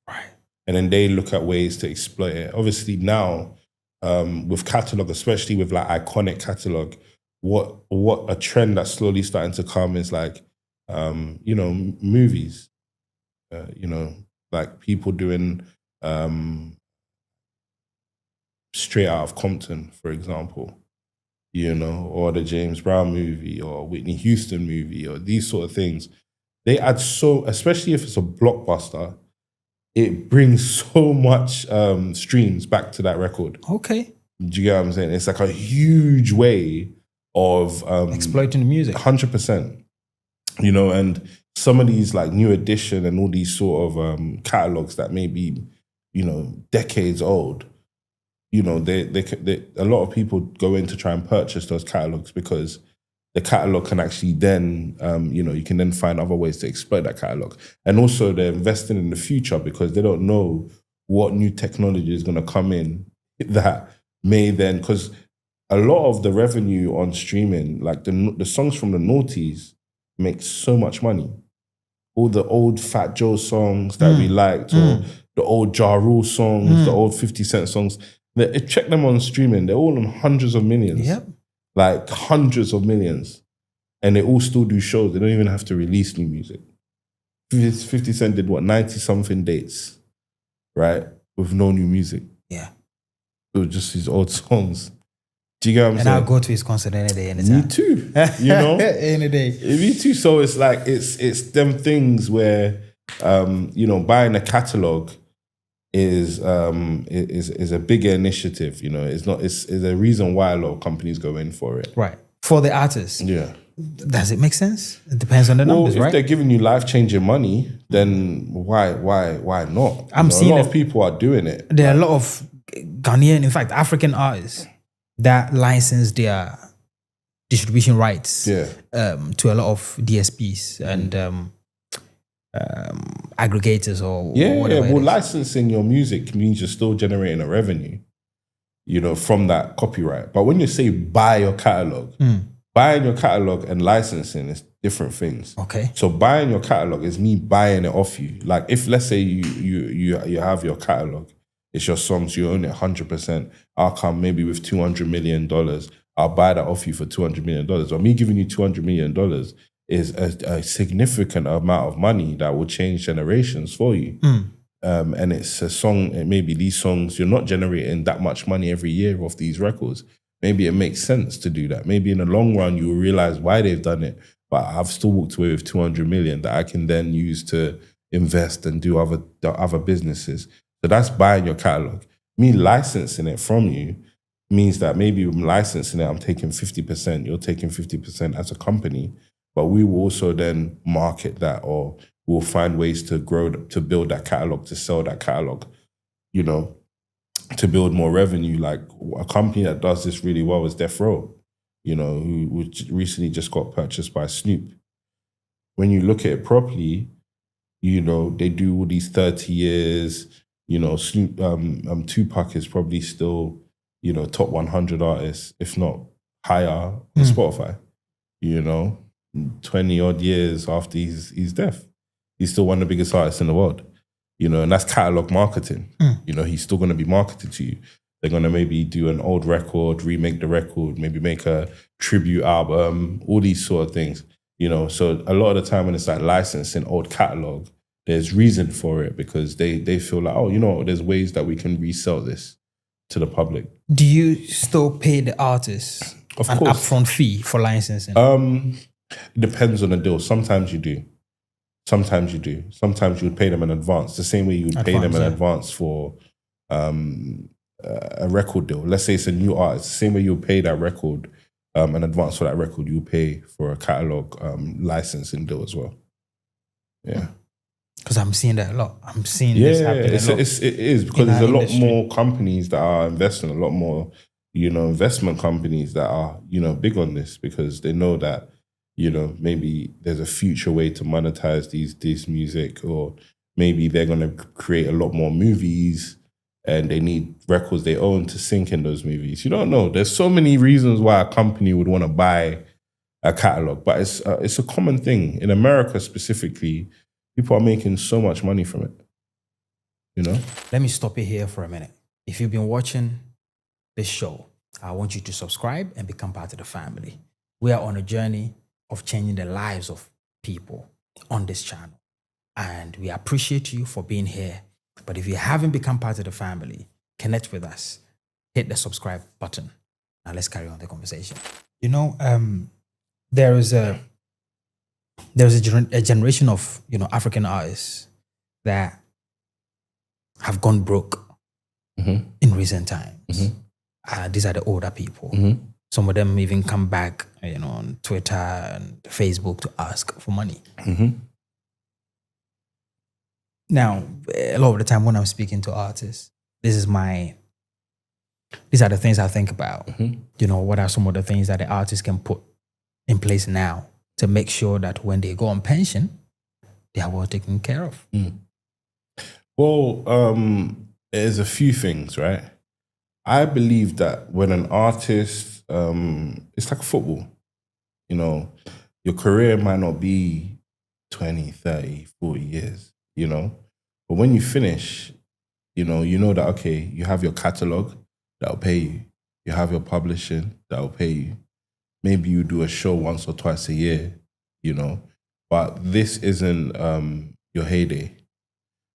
Right. And then they look at ways to exploit it. Obviously now, with catalog, especially with like iconic catalog, what a trend that's slowly starting to come is like, movies. Like people doing Straight Out of Compton, for example, or the James Brown movie or Whitney Houston movie or these sort of things. They add especially if it's a blockbuster, it brings so much streams back to that record. Okay. Do you get what I'm saying? It's like a huge way of exploiting the music. 100%. And some of these like New Edition and all these sort of catalogs that may be, decades old, they a lot of people go in to try and purchase those catalogs because the catalog can actually then, you can then find other ways to exploit that catalog. And also they're investing in the future because they don't know what new technology is going to come in that may then, because a lot of the revenue on streaming, like the songs from the noughties make so much money. All the old Fat Joe songs that we liked, or the old Ja Rule songs, the old 50 Cent songs, check them on streaming, they're all on hundreds of millions. Yep. Like hundreds of millions. And they all still do shows. They don't even have to release new music. 50 Cent did 90-something dates, right? With no new music. Yeah. It was just his old songs. Do you get what I'm saying? And I'll go to his concert any day, anytime. Me too. Any day. Me too. So it's like, it's them things where, buying a catalog is a bigger initiative. It's a reason why a lot of companies go in for it. Right. For the artists. Yeah. Does it make sense? It depends on the numbers, if right? they're giving you life-changing money, then why not? I'm seeing a lot of people are doing it. There are a lot of Ghanaian, in fact, African artists that license their distribution rights to a lot of DSPs and aggregators or whatever. Well, licensing your music means you're still generating a revenue, from that copyright. But when you say buy your catalog, buying your catalog and licensing is different things. Okay. So buying your catalog is me buying it off you. Like if, let's say you have your catalog, it's your songs, you own it 100%. I'll come maybe with $200 million. I'll buy that off you for $200 million. Or me giving you $200 million is a significant amount of money that will change generations for you. And it's a song, and maybe these songs, you're not generating that much money every year off these records. Maybe it makes sense to do that. Maybe in the long run, you will realize why they've done it. But I've still walked away with 200 million that I can then use to invest and do other businesses. So that's buying your catalog. Me licensing it from you means that maybe I'm licensing it, I'm taking 50%, you're taking 50% as a company, but we will also then market that, or we'll find ways to grow, to build that catalog, to sell that catalog, to build more revenue. Like a company that does this really well is Death Row, who recently just got purchased by Snoop. When you look at it properly, they do all these 30 years, Snoop, Tupac is probably still, top 100 artists, if not higher on Spotify, 20 odd years after he's deaf. He's still one of the biggest artists in the world, and that's catalog marketing. He's still going to be marketed to you. They're going to maybe do an old record, remake the record, maybe make a tribute album, all these sort of things, So a lot of the time when it's like licensing old catalog, there's reason for it because they feel like, there's ways that we can resell this to the public. Do you still pay the artists Of an course. upfront fee for licensing? It depends on the deal. Sometimes you do. Sometimes you do. Sometimes you would pay them in advance, the same way you would pay them in advance for a record deal. Let's say it's a new artist, the same way you would pay that record in advance for that record, you pay for a catalog licensing deal as well. Yeah. Because I'm seeing that a lot. I'm seeing this happening a lot. It is because there's a lot more companies that are investing, a lot more, investment companies that are, big on this because they know that, maybe there's a future way to monetize this music, or maybe they're going to create a lot more movies and they need records they own to sync in those movies. You don't know. There's so many reasons why a company would want to buy a catalog, but it's a common thing. In America specifically, people are making so much money from it. you know? Let me stop you here for a minute. If you've been watching this show, I want you to subscribe and become part of the family. We are on a journey of changing the lives of people on this channel. And we appreciate you for being here. But if you haven't become part of the family, connect with us. Hit the subscribe button. Now let's carry on the conversation. You know, there is a generation of, African artists that have gone broke in recent times. These are the older people. Some of them even come back, on Twitter and Facebook to ask for money. Now, a lot of the time when I'm speaking to artists, these are the things I think about. What are some of the things that the artists can put in place now to make sure that when they go on pension, they are well taken care of? Well, there's a few things, right? I believe that when an artist, it's like football. Your career might not be 20, 30, 40 years, But when you finish, you know that, okay, you have your catalog, that'll pay you. You have your publishing, that'll pay you. Maybe you do a show once or twice a year, But this isn't your heyday.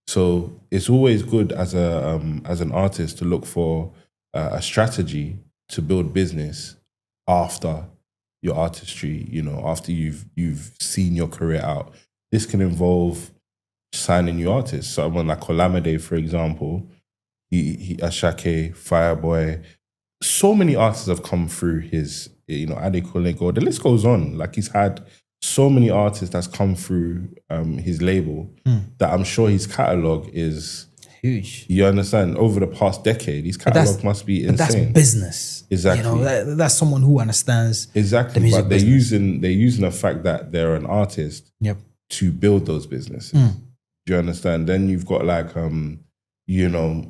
So it's always good as an artist to look for a strategy to build business after your artistry, after you've seen your career out. This can involve signing new artists. Someone like Olamide, for example, he Ashake, Fireboy, so many artists have come through his, Ade Kolego. The list goes on. Like, he's had so many artists that's come through his label that I'm sure his catalog is huge. You understand? Over the past decade, his catalog must be insane. That's business. Exactly. That's someone who understands exactly. The music but they're business. using the fact that they're an artist to build those businesses. Do you understand? Then you've got like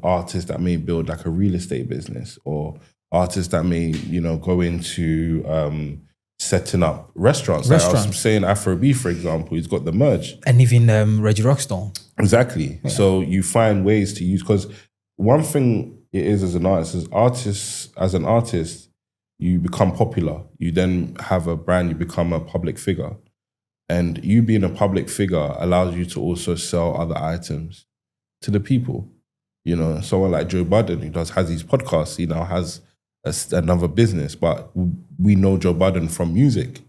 artists that may build like a real estate business, or artists that may, go into setting up restaurants. Like I was saying, Afrobeat, for example, he's got the merge. And even Reggie Rockstone. Exactly. Yeah. So you find ways to use, because one thing it is as an artist, you become popular. You then have a brand, you become a public figure. And you being a public figure allows you to also sell other items to the people. Someone like Joe Budden, who has his podcast, he now has another business, but we know Joe Budden from music,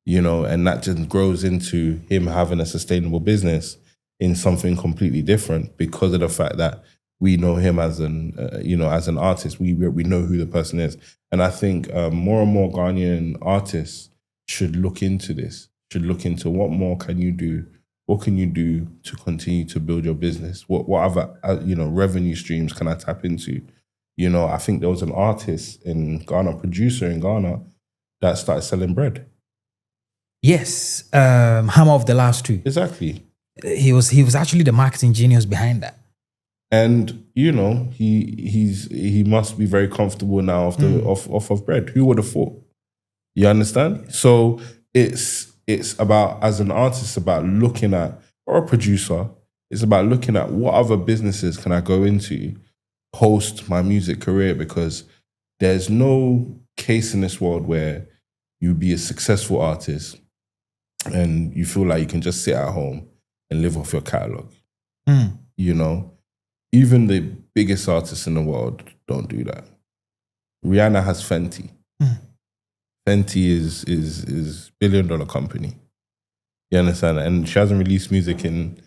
and that just grows into him having a sustainable business in something completely different because of the fact that we know him as an artist. We know who the person is. And I think more and more Ghanaian artists should look into this, should look into what more can you do? What can you do to continue to build your business? What other revenue streams can I tap into? I think there was an artist in Ghana, producer in Ghana, that started selling bread. Yes, Hammer of the Last Two. Exactly. He was actually the marketing genius behind that. And he must be very comfortable now off of bread. Who would have thought? You understand? So it's about, as an artist, about looking at, or a producer, it's about looking at what other businesses can I go into post my music career, because there's no case in this world where you be a successful artist and you feel like you can just sit at home and live off your catalog. Even the biggest artists in the world don't do that. Rihanna has Fenty. Fenty is $1 billion company. You understand? And she hasn't released music in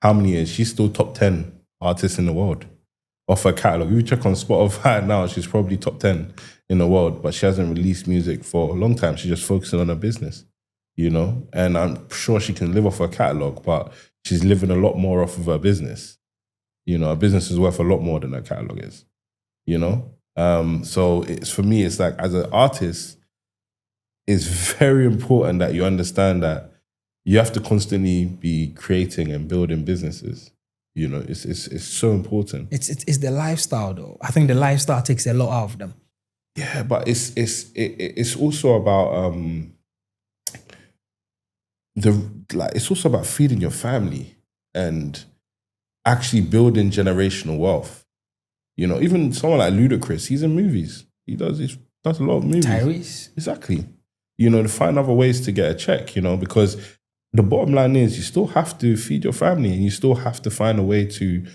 how many years? She's still top 10 artists in the world off her catalog. If you check on Spotify now, she's probably top 10 in the world, but she hasn't released music for a long time. She's just focusing on her business, And I'm sure she can live off her catalog, but she's living a lot more off of her business. Her business is worth a lot more than her catalog is, So for me, it's like, as an artist, it's very important that you understand that you have to constantly be creating and building businesses. It's so important. It's the lifestyle, though. I think the lifestyle takes a lot out of them. Yeah, but it's also about it's also about feeding your family, and actually building generational wealth. You know, even someone like Ludacris, he's in movies. He does a lot of movies. Tyrese. Exactly. You know, to find other ways to get a check, you know, because the bottom line is you still have to feed your family and you still have to find a way to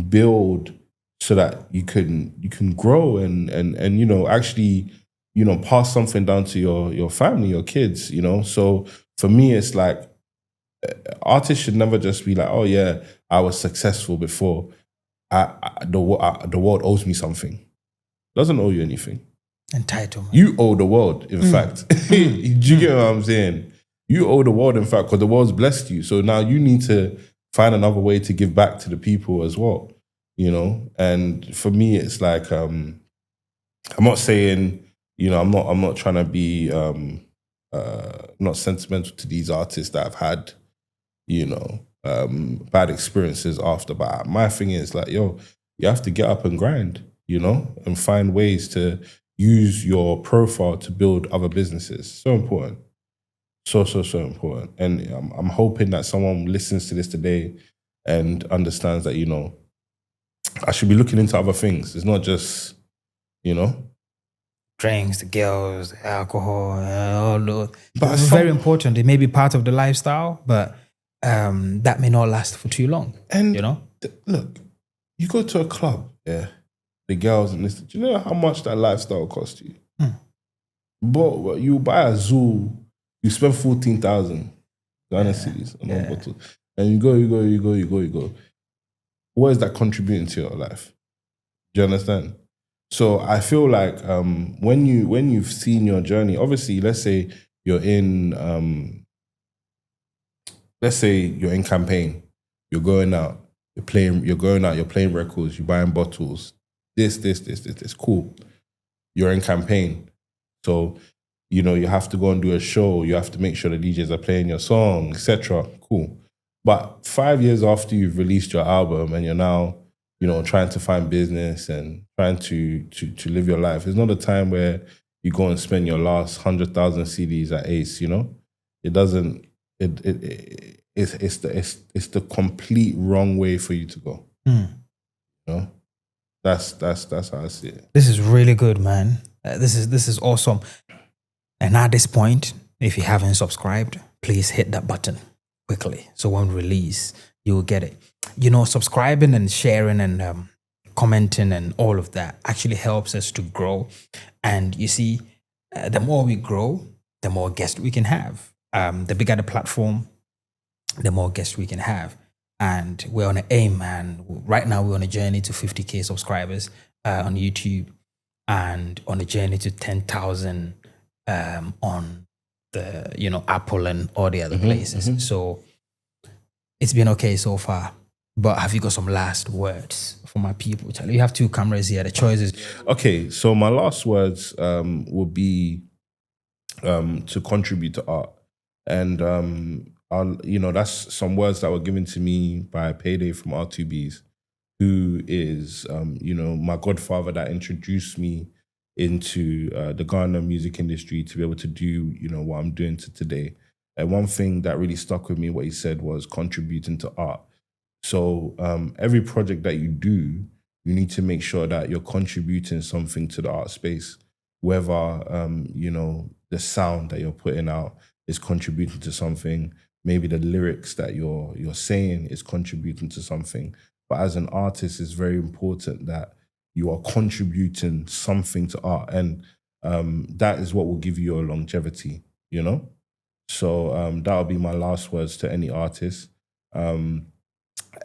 build so that you can grow and you know, actually, you know, pass something down to your family, your kids, you know. So for me, it's like artists should never just be like, oh yeah, I was successful before. The world owes me something. It doesn't owe you anything. Entitlement. You owe the world, in fact. Do you get what I'm saying? You owe the world, in fact, because the world's blessed you. So now you need to find another way to give back to the people as well, you know? And for me, it's like, I'm not saying, you know, I'm not trying to be not sentimental to these artists that have had, you know, bad experiences after. But my thing is like, yo, you have to get up and grind, you know, and find ways to use your profile to build other businesses. So important. So important. And I'm hoping that someone listens to this today and understands that, you know, I should be looking into other things. It's not just, you know, drinks, the girls, the alcohol, all those. But it's very important. It may be part of the lifestyle, but that may not last for too long. And you know, look, you go to a club, yeah, the girls and this. Do you know how much that lifestyle costs you? But you buy a zoo, you spend 14,000 Ghana cedis on one bottle, and you go. What is that contributing to your life? Do you understand? So I feel like when you've seen your journey, obviously, let's say you're in campaign, you're going out, you're playing records, you're buying bottles, this, cool. You're in campaign. So, you know, you have to go and do a show, you have to make sure the DJs are playing your song, etc. Cool. But 5 years after you've released your album and you're now, you know, trying to find business and trying to live your life, it's not a time where you go and spend your last 100,000 CDs at Ace, you know? It doesn't, it's the complete wrong way for you to go. You know? That's how I see it. This is really good, man. This is awesome. And at this point, if you haven't subscribed, please hit that button quickly. So when we release, you will get it. You know, subscribing and sharing and commenting and all of that actually helps us to grow. And you see, the more we grow, the more guests we can have. The bigger the platform, the more guests we can have. And we're on an aim, man. Right now, we're on a journey to 50K subscribers on YouTube and on a journey to 10,000 on the, you know, Apple and all the other places. So it's been okay so far. But have you got some last words for my people? Charlie, you have two cameras here. The choice is... Okay, so my last words will be to contribute to art. And, you know, that's some words that were given to me by Payday from R2Bs, who is, you know, my godfather that introduced me into the Ghana music industry to be able to do, you know, what I'm doing today. And one thing that really stuck with me, what he said was contributing to art. So every project that you do, you need to make sure that you're contributing something to the art space, whether, you know, the sound that you're putting out is contributing to something, maybe the lyrics that you're saying is contributing to something. But as an artist, it's very important that you are contributing something to art. And that is what will give you your longevity, you know? So that'll be my last words to any artist.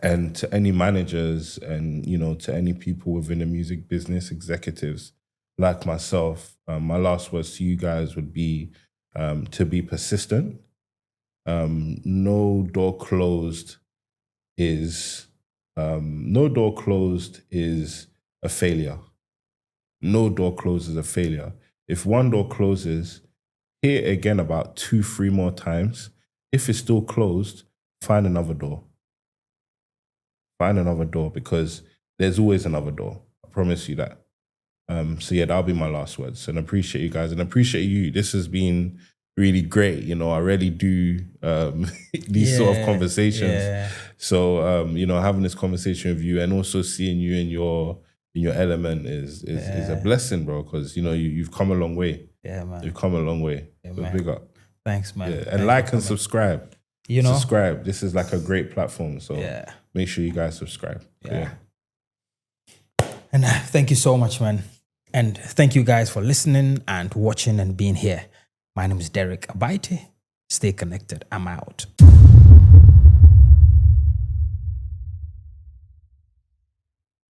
And to any managers and, you know, to any people within the music business, executives like myself, my last words to you guys would be to be persistent. No door closed is a failure. No door closed is a failure. If one door closes, hear it again about 2-3 more times. If it's still closed, find another door. Find another door, because there's always another door. I promise you that. So yeah, that'll be my last words. And appreciate you guys and appreciate you. This has been really great. You know, I really do these sort of conversations. Yeah. So having this conversation with you and also seeing you in your element is a blessing, bro. Because you've come a long way. Yeah, man. You've come a long way. Yeah, So man. big up. Thanks, man. Yeah. And like and subscribe. Subscribe. This is like a great platform. So make sure you guys subscribe. Yeah. And thank you so much, man. And thank you guys for listening and watching and being here. My name is Derek Abaite. Stay connected. I'm out.